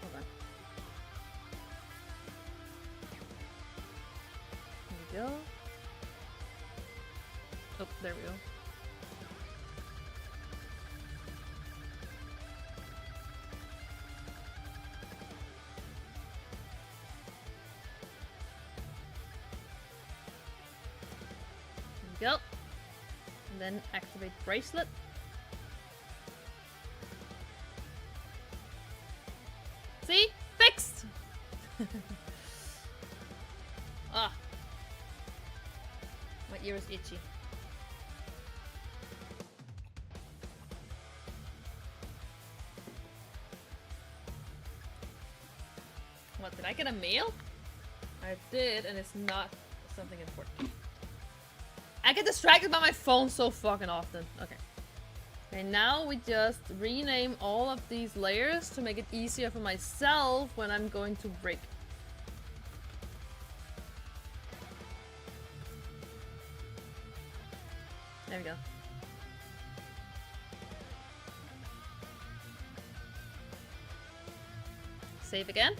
Hold on. There we go. Oh, there we go. Go. And then activate bracelet. See? Fixed! Ah. My ear is itchy. What, did I get a mail? I did, and it's not something important. I get distracted by my phone so fucking often. Okay. And now we just rename all of these layers to make it easier for myself when I'm going to break. There we go. Save again.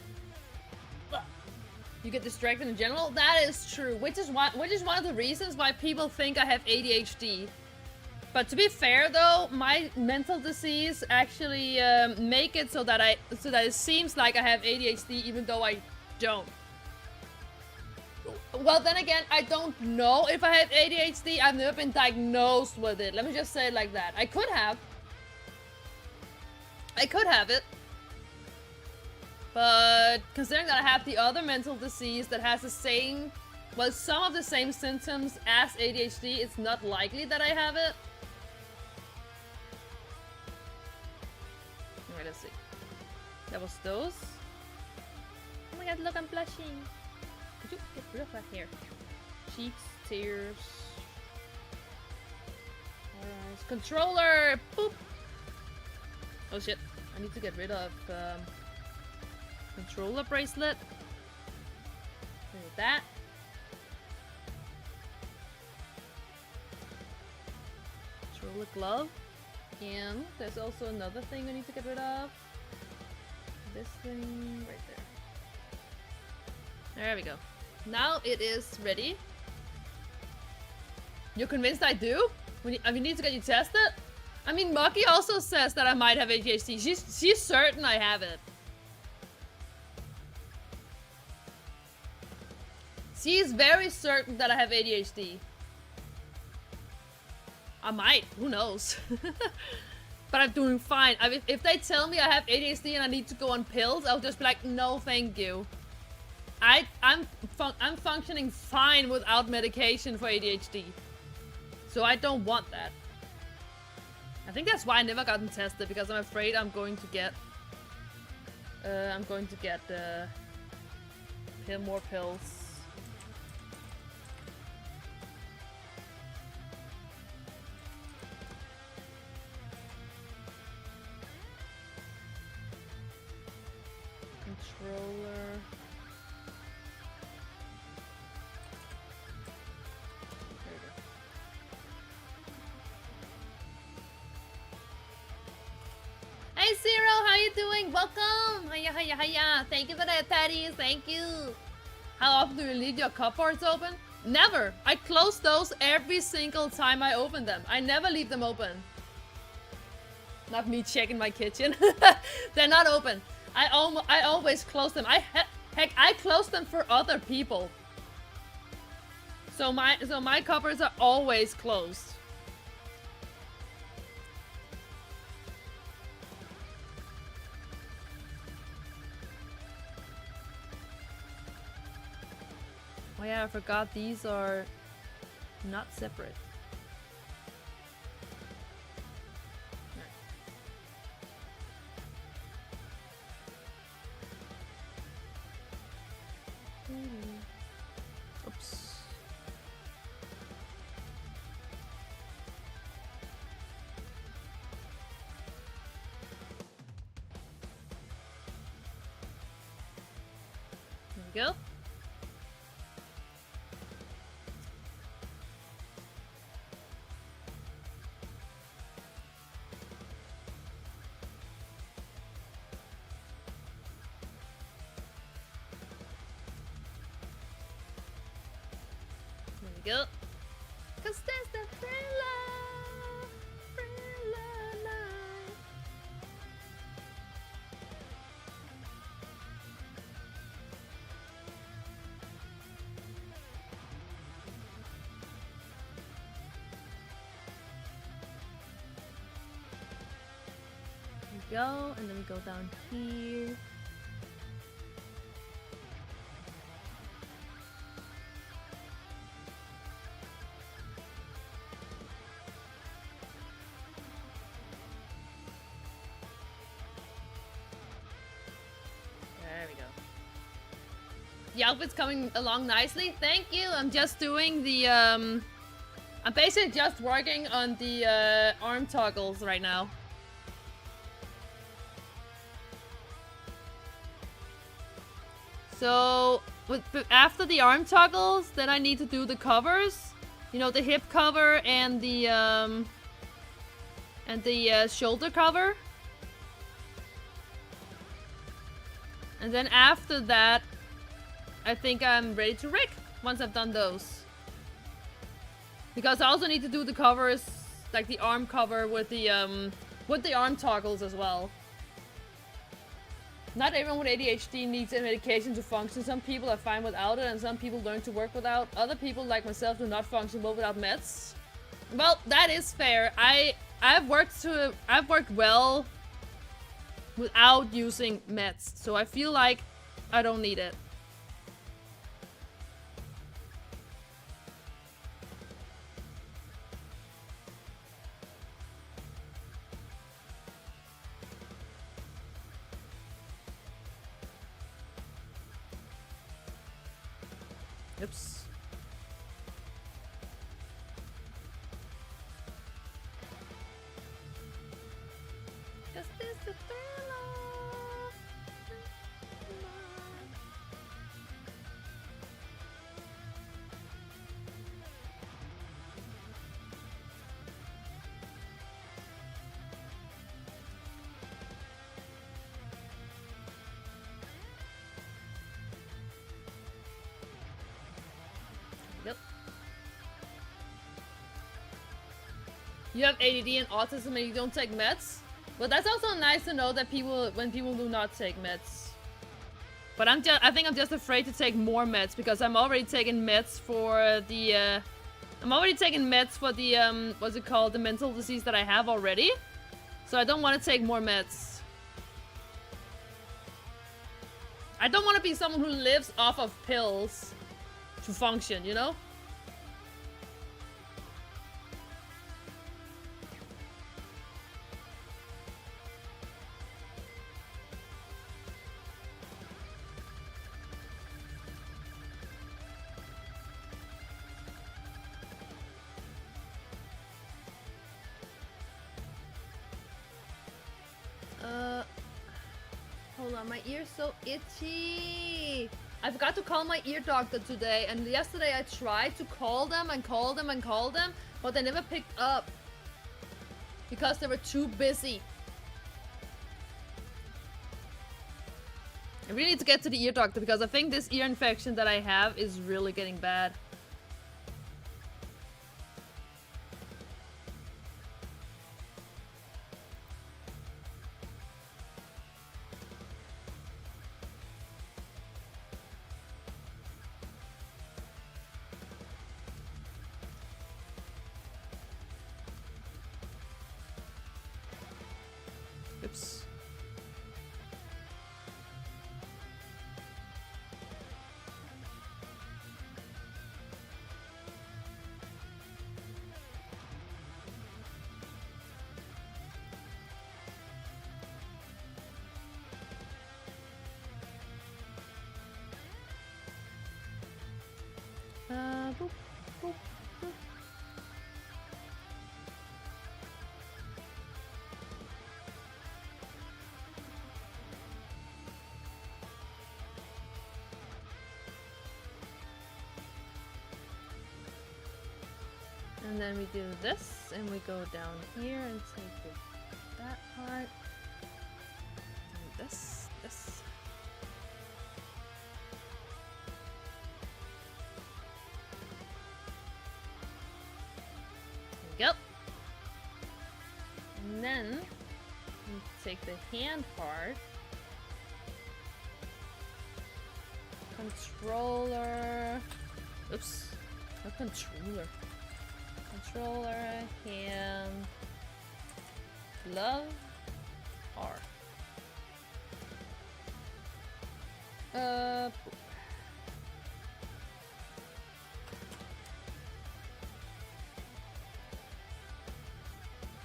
You get distracted in general. That is true, which is one of the reasons why people think I have ADHD. But to be fair, though, my mental disease actually make it so that it seems like I have ADHD, even though I don't. Well, then again, I don't know if I have ADHD. I've never been diagnosed with it. Let me just say it like that. I could have. I could have it. But considering that I have the other mental disease that has the same, well, some of the same symptoms as ADHD, it's not likely that I have it. Alright, let's see. That was those. Oh my god, look, I'm blushing. Could you get rid of that hair? Cheeks, tears. Alright, controller! Boop! Oh shit, I need to get rid of controller bracelet. With that. Controller glove. And there's also another thing I need to get rid of. This thing right there. There we go. Now it is ready. You're convinced I do? I need to get you tested? I mean, Maki also says that I might have ADHD. She's certain I have it. She's very certain that I have ADHD. I might. Who knows? But I'm doing fine. I mean, if they tell me I have ADHD and I need to go on pills, I'll just be like, no, thank you. I'm functioning fine without medication for ADHD. So I don't want that. I think that's why I never gotten tested, because I'm afraid I'm going to get more pills. Controller. Hey Zero, how you doing? Welcome! Hiya, hiya, hiya! Thank you for the patties, thank you! How often do you leave your cupboards open? Never! I close those every single time I open them. I never leave them open. Not me checking my kitchen. They're not open. I always close them. Heck, I close them for other people. So my cupboards are always closed. Oh yeah, I forgot these are not separate. Oops. There we go. Go. Cause there's the thriller night. There we go, and then we go down here. The outfit's coming along nicely. Thank you. I'm just doing the I'm basically just working on the arm toggles right now. So after the arm toggles, then I need to do the covers. You know, the hip cover and the shoulder cover. And then after that, I think I'm ready to rig once I've done those. Because I also need to do the covers, like the arm cover with the arm toggles as well. Not everyone with ADHD needs a medication to function. Some people are fine without it, and some people learn to work without. Other people, like myself, do not function well without meds. Well, that is fair. I've worked well without using meds, so I feel like I don't need it. Oops. Is this the thriller? Yep. You have ADD and autism and you don't take meds? But that's also nice to know that when people do not take meds. But I think I'm just afraid to take more meds because I'm already taking meds for the what's it called, the mental disease that I have already. So I don't want to take more meds. I don't want to be someone who lives off of pills to function, you know? Hold on, my ear's so itchy. I forgot to call my ear doctor today, and yesterday I tried to call them and call them and call them, but they never picked up because they were too busy. I really need to get to the ear doctor because I think this ear infection that I have is really getting bad. Oops. Boop, boop, boop. And then we do this, and we go down here and take that part. Do this, this. There we go. And then we take the hand part. Controller. Oops. No controller. Controller, hand, glove, R.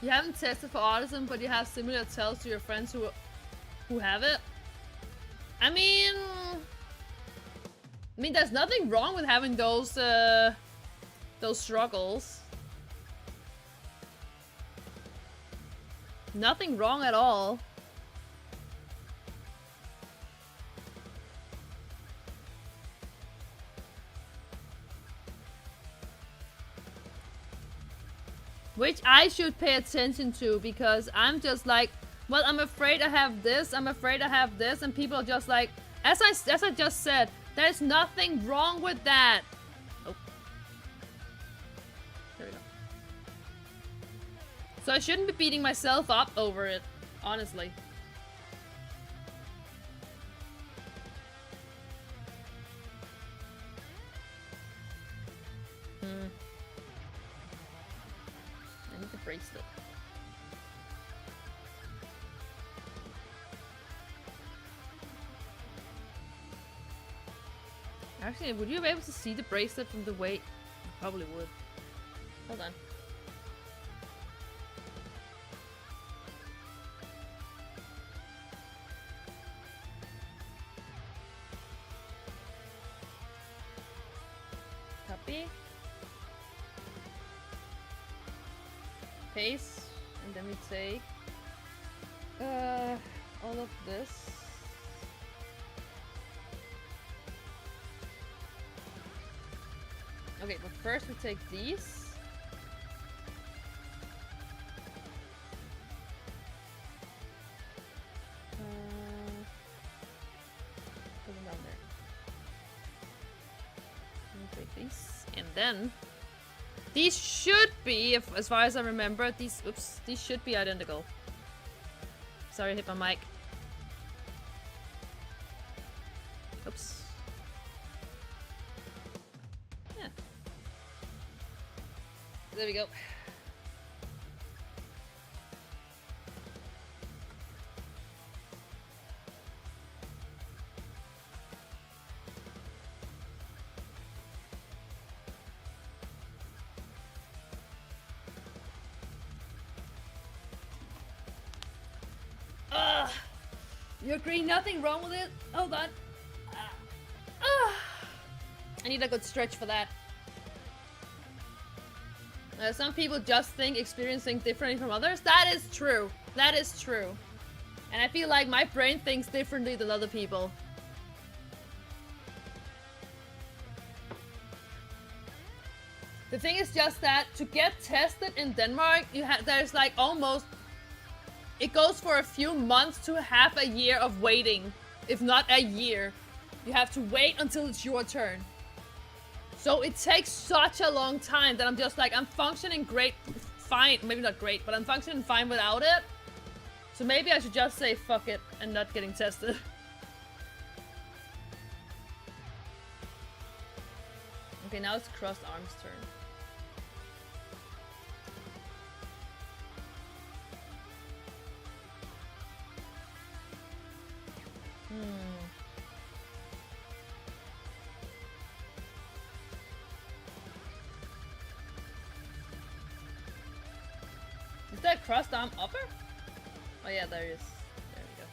You haven't tested for autism, but you have similar tells to your friends who have it. I mean, there's nothing wrong with having those struggles. Nothing wrong at all. Which I should pay attention to because I'm just like, well, I'm afraid I have this, I'm afraid I have this, and people are just like, as I just said, there's nothing wrong with that. Oh. There we go. So I shouldn't be beating myself up over it, honestly. I need the bracelet. Actually, would you be able to see the bracelet from the way? Probably would. Hold on. Copy. Paste. And then we take all of this. Okay, but first we take these. Put them down there. We'll take these. And then these should be, as far as I remember, these should be identical. Sorry, I hit my mic. Oops. Yeah. There we go. You agree? Nothing wrong with it? Hold on. I need a good stretch for that. Some people just think experiencing differently from others. That is true. That is true. And I feel like my brain thinks differently than other people. The thing is just that to get tested in Denmark, there's like almost... It goes for a few months to half a year of waiting. If not a year. You have to wait until it's your turn. So it takes such a long time that I'm just like, I'm functioning great, fine, maybe not great, but I'm functioning fine without it. So maybe I should just say fuck it and not getting tested. Okay, now it's crossed arms turn. Is that crossed arm upper? Oh yeah, there is. There we go.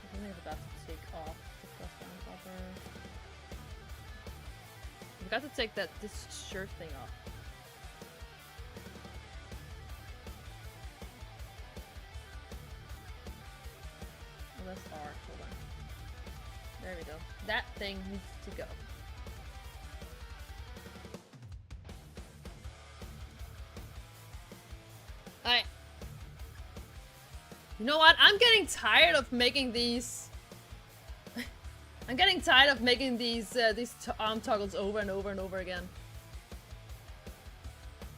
I think I forgot to take off the crossed arm upper. I forgot to take this shirt thing off. Oh, that's R. Hold on. There we go. That thing needs to go. Alright. You know what? I'm getting tired of making these... I'm getting tired of making these arm toggles over and over and over again.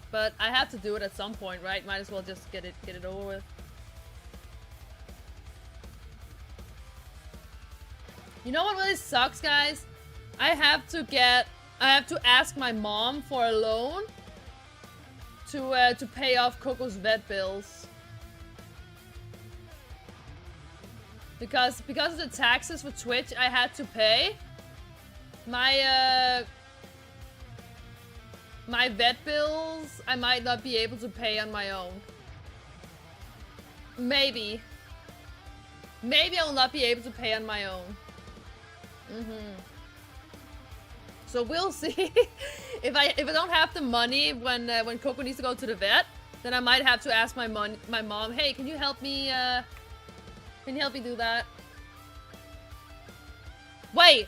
But I have to do it at some point, right? Might as well just get it over with. You know what really sucks, guys? I have to ask my mom for a loan to pay off Coco's vet bills. Because of the taxes for Twitch I had to pay, my my vet bills I might not be able to pay on my own. Maybe I will not be able to pay on my own. So we'll see. if I don't have the money when Coco needs to go to the vet, then I might have to ask my mom, hey, can you help me do that? Wait,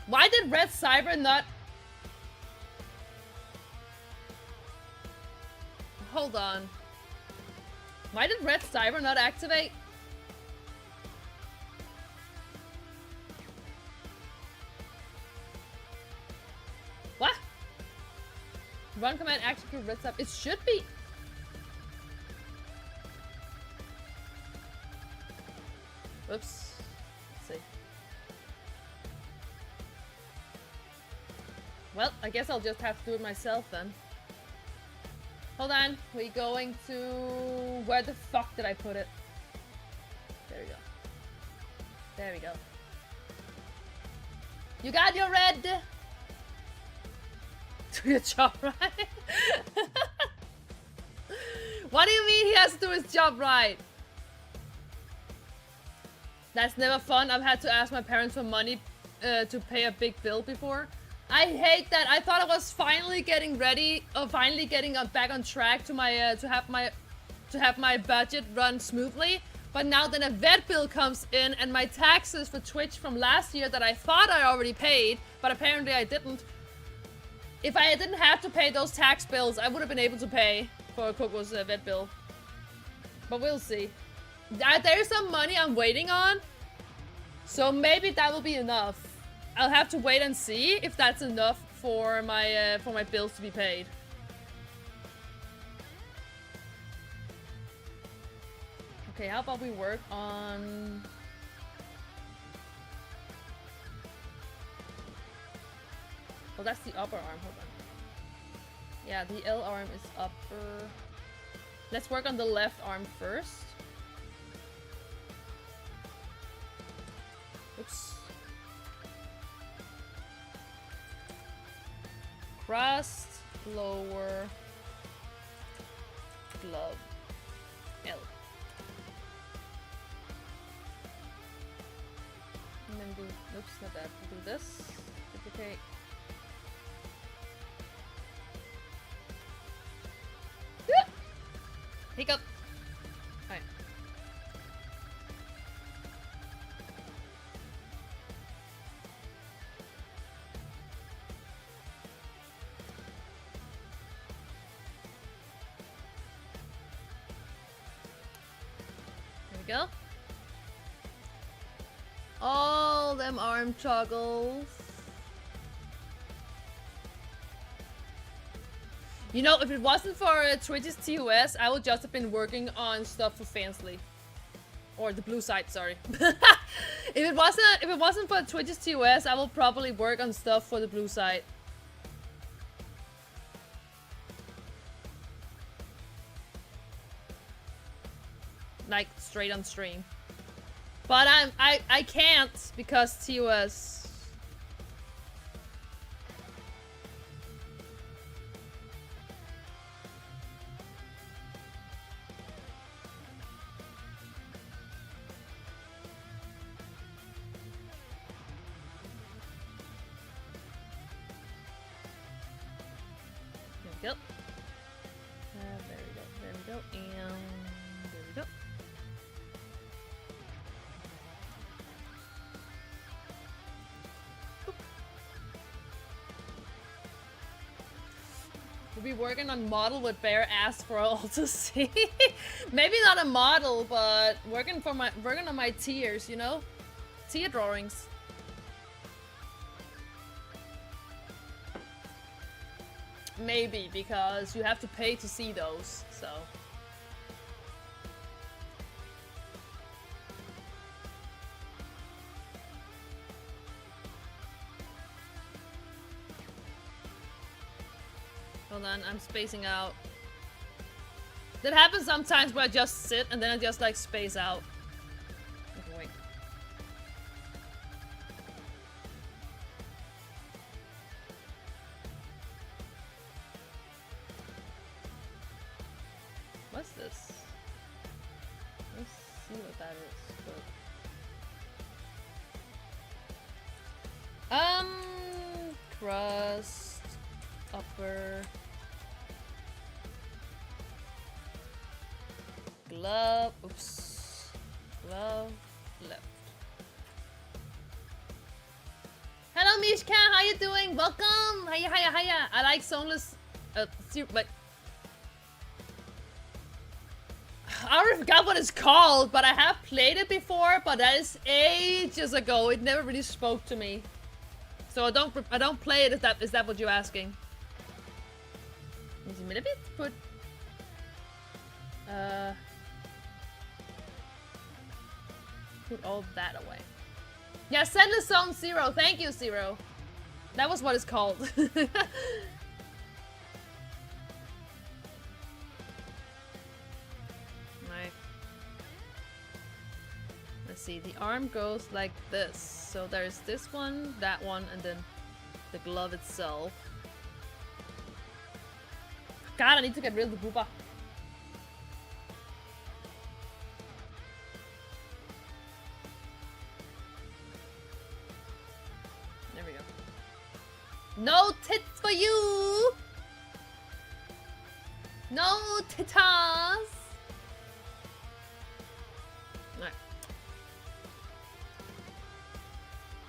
why did Red Zyber not... Hold on. Why did Red Zyber not activate? What? Run command execute Red Zyber. It should be. Oops. Let's see. Well, I guess I'll just have to do it myself then. Hold on. We're going to... Where the fuck did I put it? There we go. There we go. You got your red! Do your job right? What do you mean he has to do his job right? That's never fun. I've had to ask my parents for money to pay a big bill before. I hate that. I thought I was finally getting ready, or finally getting back on track to my to have my budget run smoothly. But now then a vet bill comes in and my taxes for Twitch from last year that I thought I already paid, but apparently I didn't. If I didn't have to pay those tax bills, I would have been able to pay for Coco's vet bill. But we'll see. There's some money I'm waiting on, so maybe that will be enough. I'll have to wait and see if that's enough for my bills to be paid. Okay, how about we work on... Oh, that's the upper arm. Hold on. Yeah, the L arm is upper. Let's work on the left arm first. Oops. Crust, lower, glove, L. And then do, oops, not that, do this, duplicate. Hiccup. Alright. There we go. All them arm toggles. You know, if it wasn't for Twitch's TOS, I would just have been working on stuff for Fansly. Or the blue side, sorry. if it wasn't for Twitch's TOS, I will probably work on stuff for the blue side. Like straight on stream. But I can't because TOS. Yep. There we go. There we go. And there we go. Oop. We'll be working on model with bare ass for all to see. Maybe not a model, but working on my tiers, you know? Tier drawings. Maybe, because you have to pay to see those, so... Hold on, I'm spacing out. That happens sometimes where I just sit and then I just like space out. Okay, wait. What's this? Let's see what that is. Crust, upper, glove, oops, glove, left. Hello Mishka, how you doing? Welcome! Hiya, hiya, hiya! I like Soneless, but I already forgot what it's called, but I have played it before, but that is ages ago. It never really spoke to me. So I don't play it. Is that what you're asking? Is it a bit? Put all that away. Yeah, Sendless Zone Zero. Thank you, Zero. That was what it's called. see, the arm goes like this. So there's this one, that one, and then the glove itself. God, I need to get rid of the booba. There we go. No tits for you! No titas! Alright.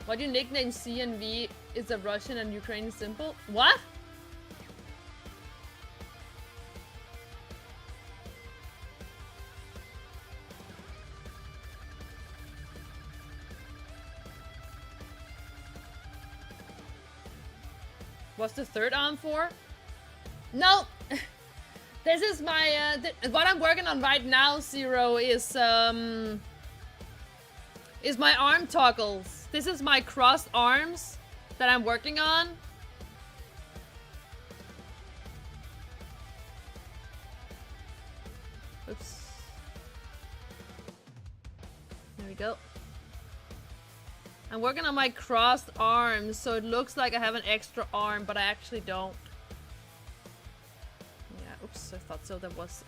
What do you nickname C and V is a Russian and Ukrainian symbol? What? What's the third arm for? No! This is my, what I'm working on right now, Zero, is my arm toggles. This is my crossed arms that I'm working on. Oops. There we go. I'm working on my crossed arms, so it looks like I have an extra arm, but I actually don't. Yeah, oops, I thought so. There was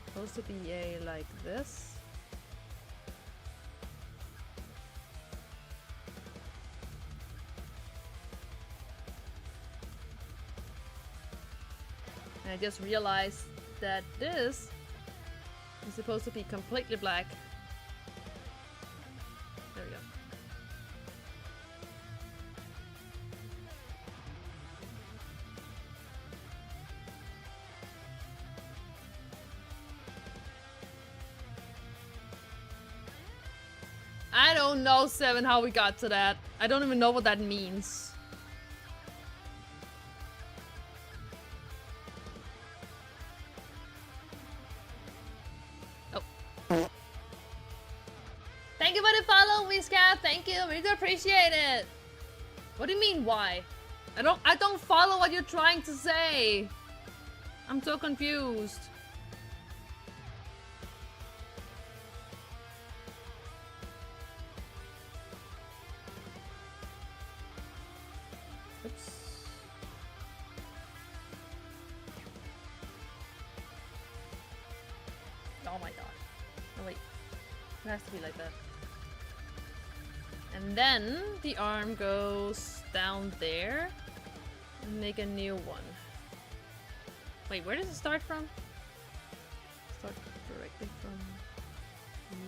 supposed to be a like this. And I just realized that this is supposed to be completely black. There we go. I don't know, Seven, how we got to that. I don't even know what that means. Oh. Thank you for the follow, Whiska. Thank you. Really appreciate it. What do you mean, why? I don't follow what you're trying to say. I'm so confused. Oops. Oh my god. Oh wait. It has to be like that. And then the arm goes down there and make a new one. Wait, where does it start from? Start directly from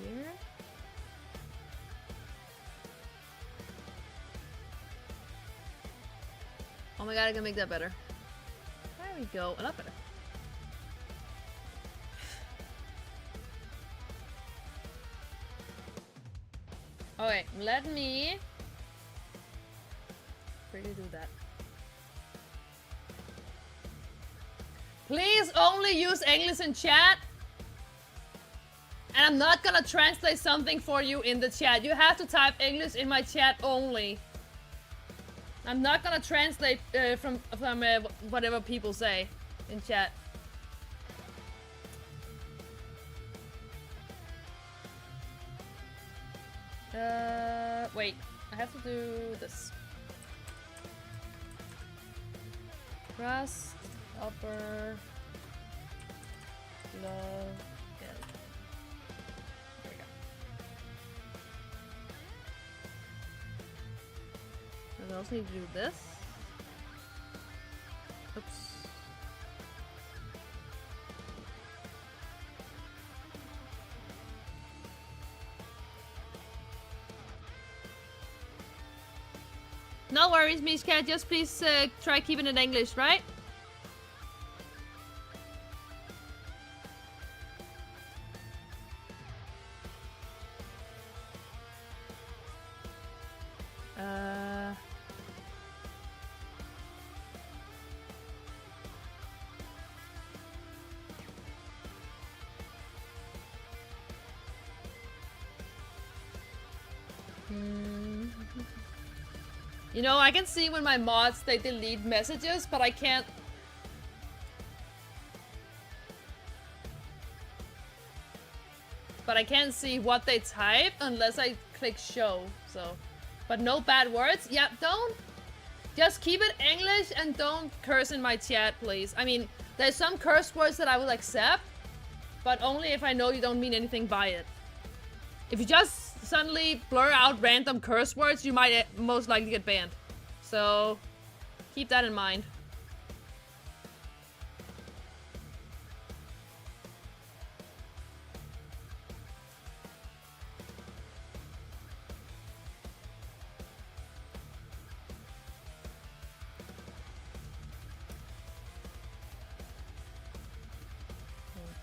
here. Oh my god, I can make that better. There we go, a lot better. Okay, let me really do that. Please only use English in chat. And I'm not gonna translate something for you in the chat. You have to type English in my chat only. I'm not gonna translate from whatever people say in chat. Wait, I have to do this. Crust, upper, low, yeah. There we go. I also need to do this. Oops. No worries, Mishka. Just please try keeping it English, right? You know, I can see when my mods, they delete messages, but I can't... but I can't see what they type unless I click show, so. But no bad words. Yeah, don't. Just keep it English and don't curse in my chat, please. I mean, there's some curse words that I will accept, but only if I know you don't mean anything by it. If you just suddenly blur out random curse words, you might most likely get banned. So, keep that in mind.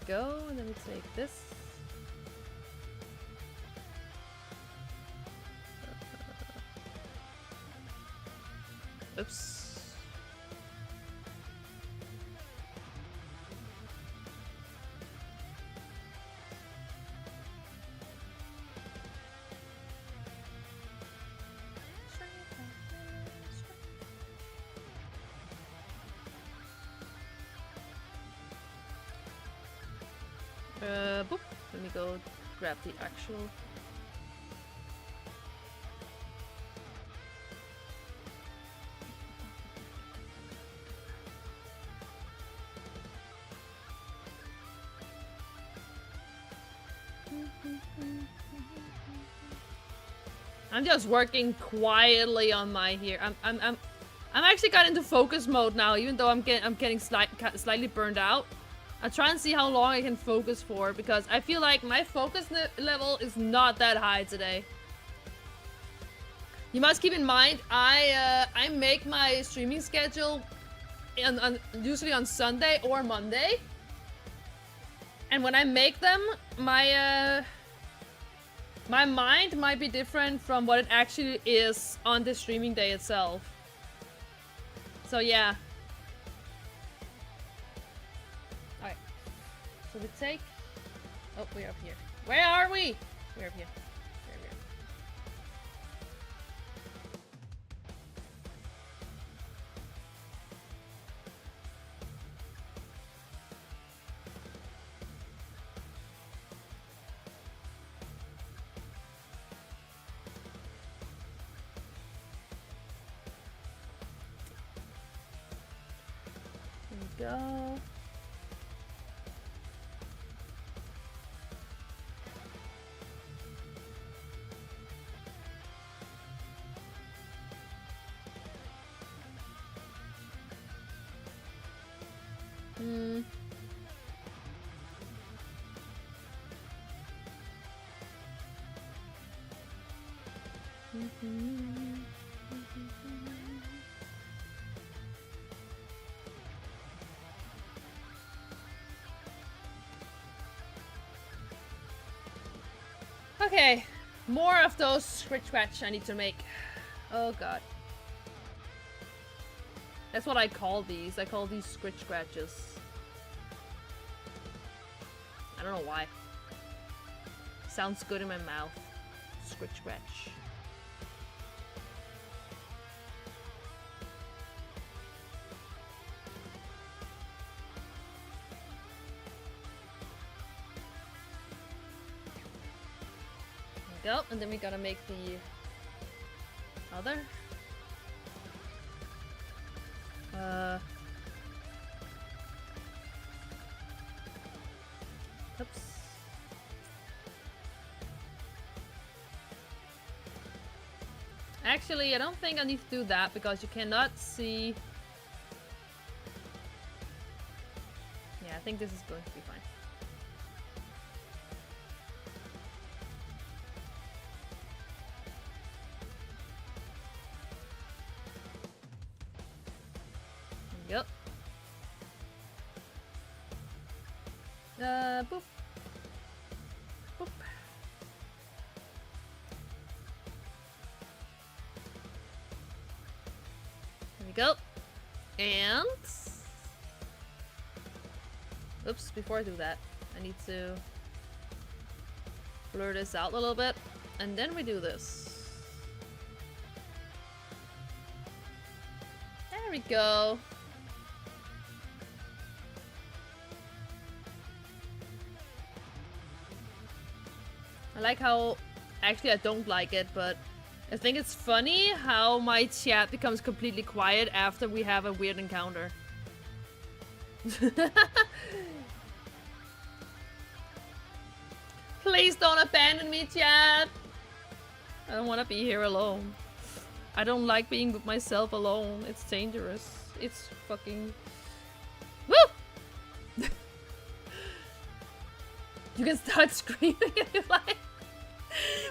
Go, and then we take this. Oops. Boop. Let me go grab the actual. I'm just working quietly on my here. I'm actually got into focus mode now, even though I'm getting slightly burned out. I try and see how long I can focus for, because I feel like my focus level is not that high today. You must keep in mind, I make my streaming schedule usually on Sunday or Monday. And when I make them, my mind might be different from what it actually is on the streaming day itself. So yeah. Alright. So we take... Oh, we're up here. Where are we? We're up here. Go. Okay, more of those scratch I need to make. Oh god. That's what I call these. I call these scratches. I don't know why. Sounds good in my mouth. Scratch. Go, and then we gotta make the other. Oops. Actually, I don't think I need to do that because you cannot see. Yeah, I think this is going to be fine. Yep. Boop. Boop. There we go. And... Oops, before I do that, I need to blur this out a little bit. And then we do this. There we go. I like how... Actually, I don't like it, but I think it's funny how my chat becomes completely quiet after we have a weird encounter. Please don't abandon me, chat! I don't want to be here alone. I don't like being with myself alone. It's dangerous. It's fucking... Woo! You can start screaming if you like.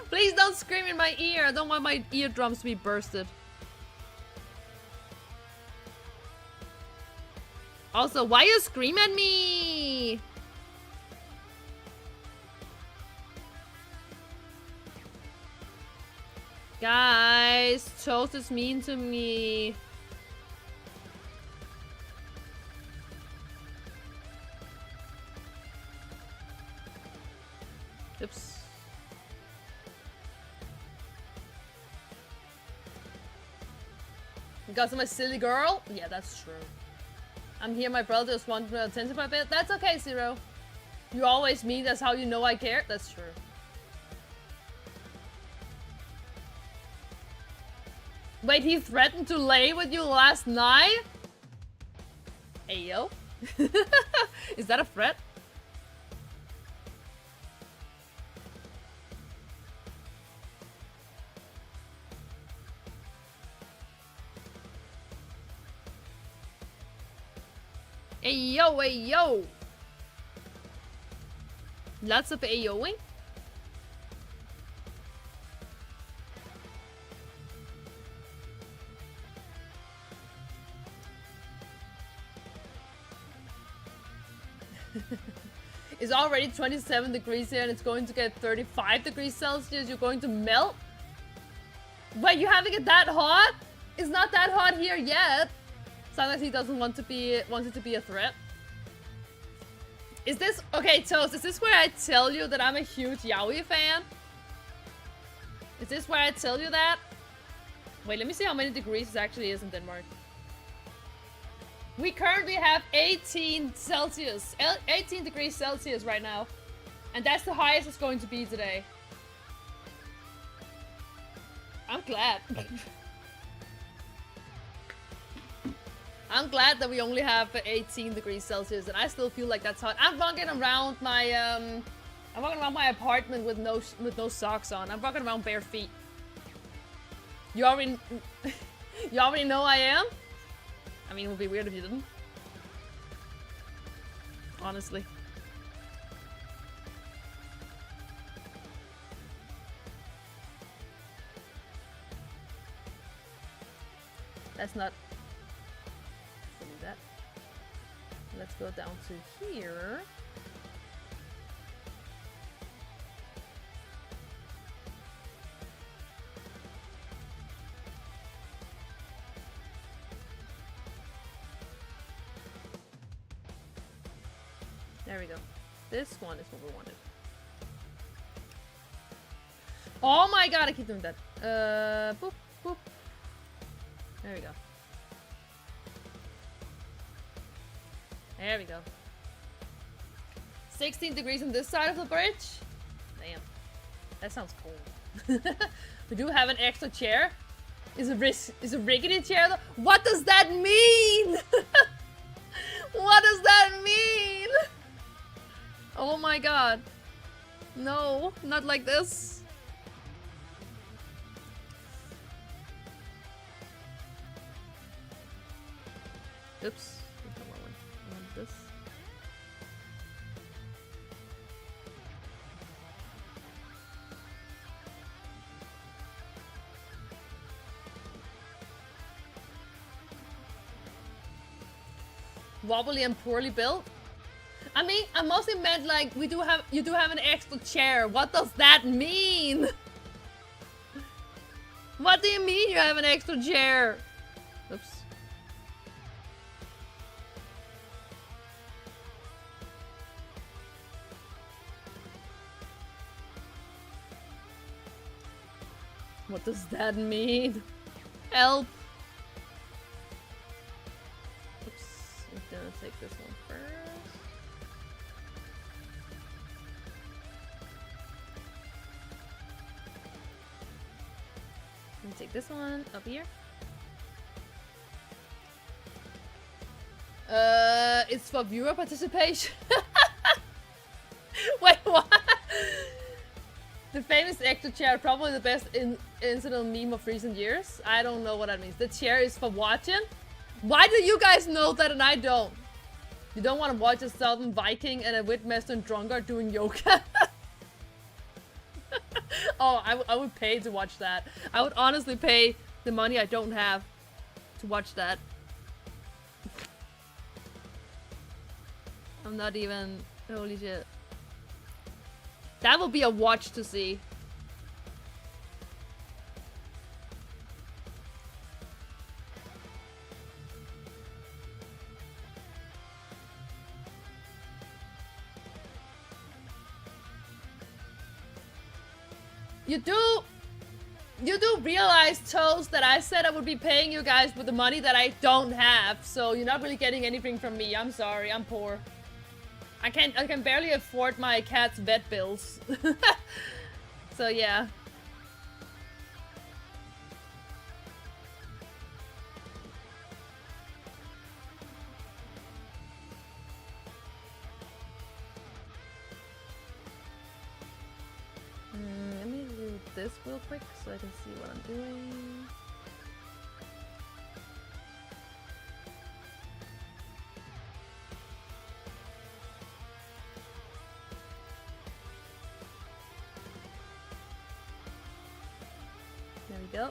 Please don't scream in my ear. I don't want my eardrums to be bursted. Also, why you scream at me? Guys, Toast is mean to me. Oops. Because I'm a silly girl? Yeah, that's true. I'm here, my brother just wants my attention for a bit. That's okay, Zero. You always mean that's how you know I care. That's true. Wait, he threatened to lay with you last night? Ayo. Is that a threat? Ayo, ayo. Lots of ayoing. It's already 27 degrees here and it's going to get 35 degrees Celsius. You're going to melt? Wait, you having it that hot? It's not that hot here yet. Sounds like he doesn't want it to be a threat. Is this okay, Toast? Is this where I tell you that I'm a huge Yaoi fan? Is this where I tell you that? Wait, let me see how many degrees it actually is in Denmark. We currently have 18 Celsius, 18 degrees Celsius right now. And that's the highest it's going to be today. I'm glad. I'm glad that we only have 18 degrees Celsius and I still feel like that's hot. I'm walking around my apartment with no socks on. I'm walking around bare feet. You already know I am? I mean, it would be weird if you didn't. Honestly. That's not... that. Let's go down to here. There we go. This one is what we wanted. Oh my god, I keep doing that. Boop, boop. There we go. There we go. 16 degrees on this side of the bridge? Damn. That sounds cold. We do have an extra chair. Is a rickety chair though? What does that mean? What does that mean? Oh my god. No, not like this. Oops. I want this. Wobbly and poorly built? I mean, I mostly meant like you do have an extra chair. What does that mean? What do you mean you have an extra chair? Oops. What does that mean? Help! Oops, I'm gonna take this one first. take this one up here. It's for viewer participation. Wait, what? The famous extra chair, probably the best incidental meme of recent years. I don't know what that means. The chair is for watching? Why do you guys know that and I don't? You don't want to watch a Southern Viking and a Witmaster and Drunkard doing yoga? Oh, I would pay to watch that. I would honestly pay the money I don't have to watch that. I'm not even... Holy shit. That would be a watch to see. You do realize, Toast, that I said I would be paying you guys with the money that I don't have, so you're not really getting anything from me. I'm sorry, I'm poor. I can barely afford my cat's vet bills. So yeah. Let me do this real quick so I can see what I'm doing. There we go.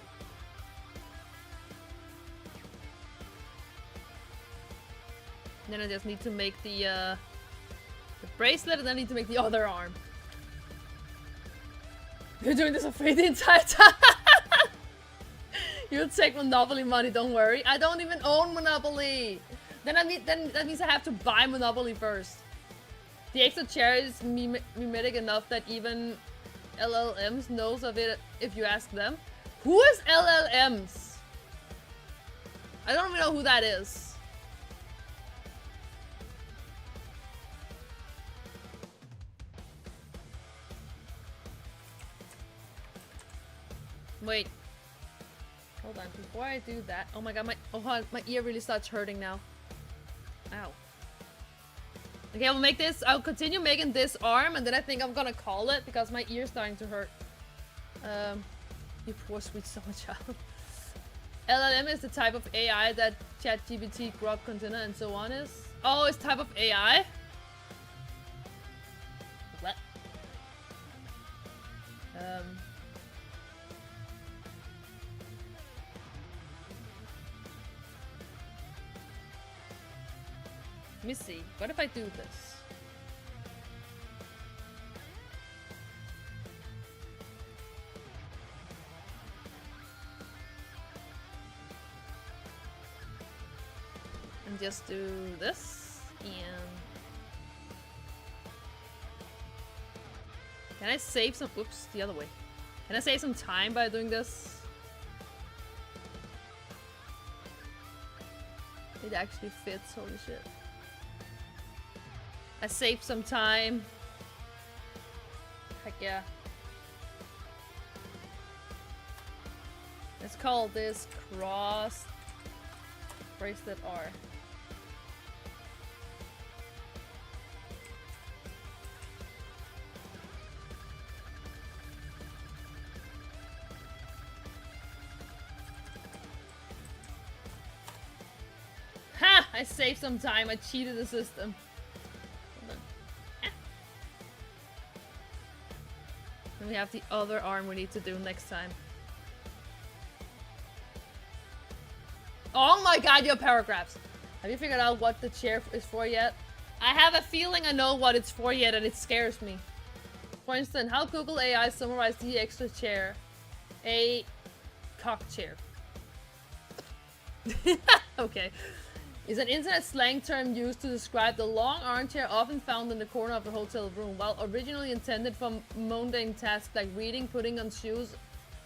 Then I just need to make the bracelet, and then I need to make the other arm. You're doing this for free the entire time. You'll take Monopoly money, don't worry. I don't even own Monopoly. Then that means I have to buy Monopoly first. The extra chair is mimetic enough that even LLMs knows of it if you ask them. Who is LLMs? I don't even know who that is. Wait. Hold on, before I do that. Oh my god, my ear really starts hurting now. Ow. Okay, I'll continue making this arm, and then I think I'm gonna call it because my ear's starting to hurt. You poor sweet summer child. LLM is the type of AI that ChatGPT, Grok, Container, and so on is. Oh, it's type of AI? What? Let me see. What if I do this? And just do this, and can I save some, whoops, the other way. Can I save some time by doing this? It actually fits, holy shit. I saved some time. Heck yeah. Let's call this cross bracelet R. Ha! I saved some time. I cheated the system. We have the other arm we need to do next time. Oh my god, your paragraphs! Have you figured out what the chair is for yet? I have a feeling I know what it's for yet, and it scares me. For instance, how Google AI summarized the extra chair. A cock chair. Okay. Is an internet slang term used to describe the long armchair often found in the corner of the hotel room. While originally intended for mundane tasks like reading, putting on shoes,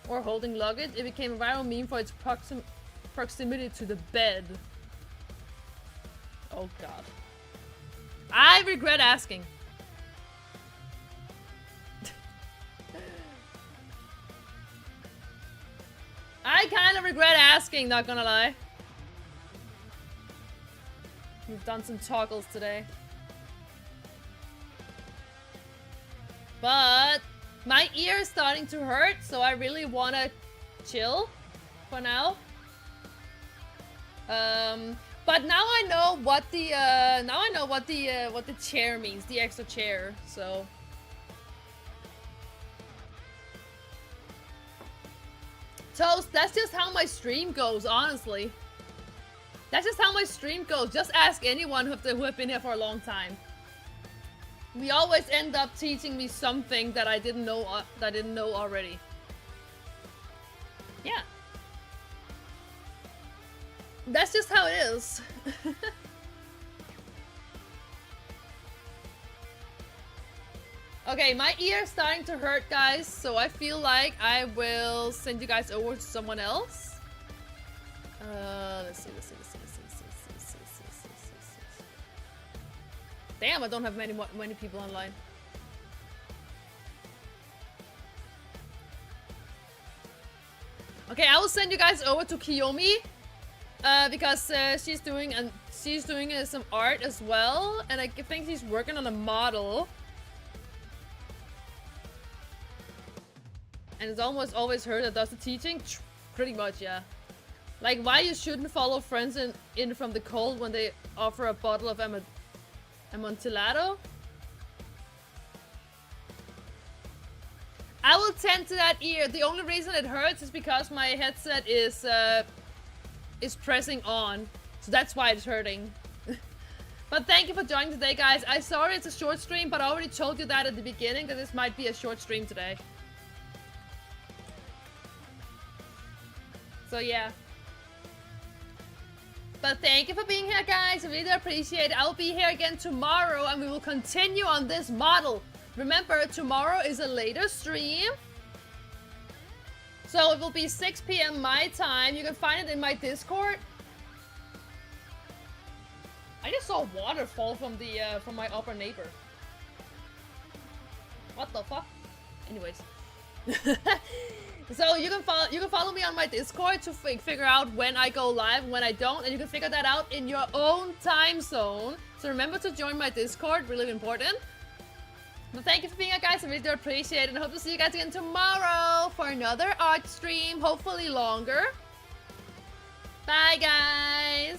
or holding luggage, it became a viral meme for its proximity to the bed. Oh god. I regret asking. I kind of regret asking, not gonna lie. We've done some toggles today. But my ear is starting to hurt, so I really want to chill for now. But now I know what the chair means, the extra chair. So Toast, that's just how my stream goes, honestly. That's just how my stream goes. Just ask anyone who have been here for a long time. We always end up teaching me something that I didn't know already. Yeah. That's just how it is. Okay, my ear is starting to hurt, guys, so I feel like I will send you guys over to someone else. Let's see. Damn, I don't have many people online. Okay, I will send you guys over to Kiyomi, because she's doing some art as well, and I think she's working on a model. And it's almost always her that does the teaching. Pretty much, yeah. Like, why you shouldn't follow friends in from the cold when they offer a bottle of Amontillado? I will tend to that ear. The only reason it hurts is because my headset is pressing on. So that's why it's hurting. But thank you for joining today, guys. I'm sorry it's a short stream, but I already told you that at the beginning, that this might be a short stream today. So yeah. But thank you for being here, guys. I really appreciate it. I will be here again tomorrow, and we will continue on this model. Remember, tomorrow is a later stream. So it will be 6 p.m. my time. You can find it in my Discord. I just saw water fall from my upper neighbor. What the fuck? Anyways. So you can follow me on my Discord to figure out when I go live, when I don't, and you can figure that out in your own time zone. So remember to join my Discord, really important. But thank you for being here, guys. I really do appreciate it, and I hope to see you guys again tomorrow for another art stream, hopefully longer. Bye, guys.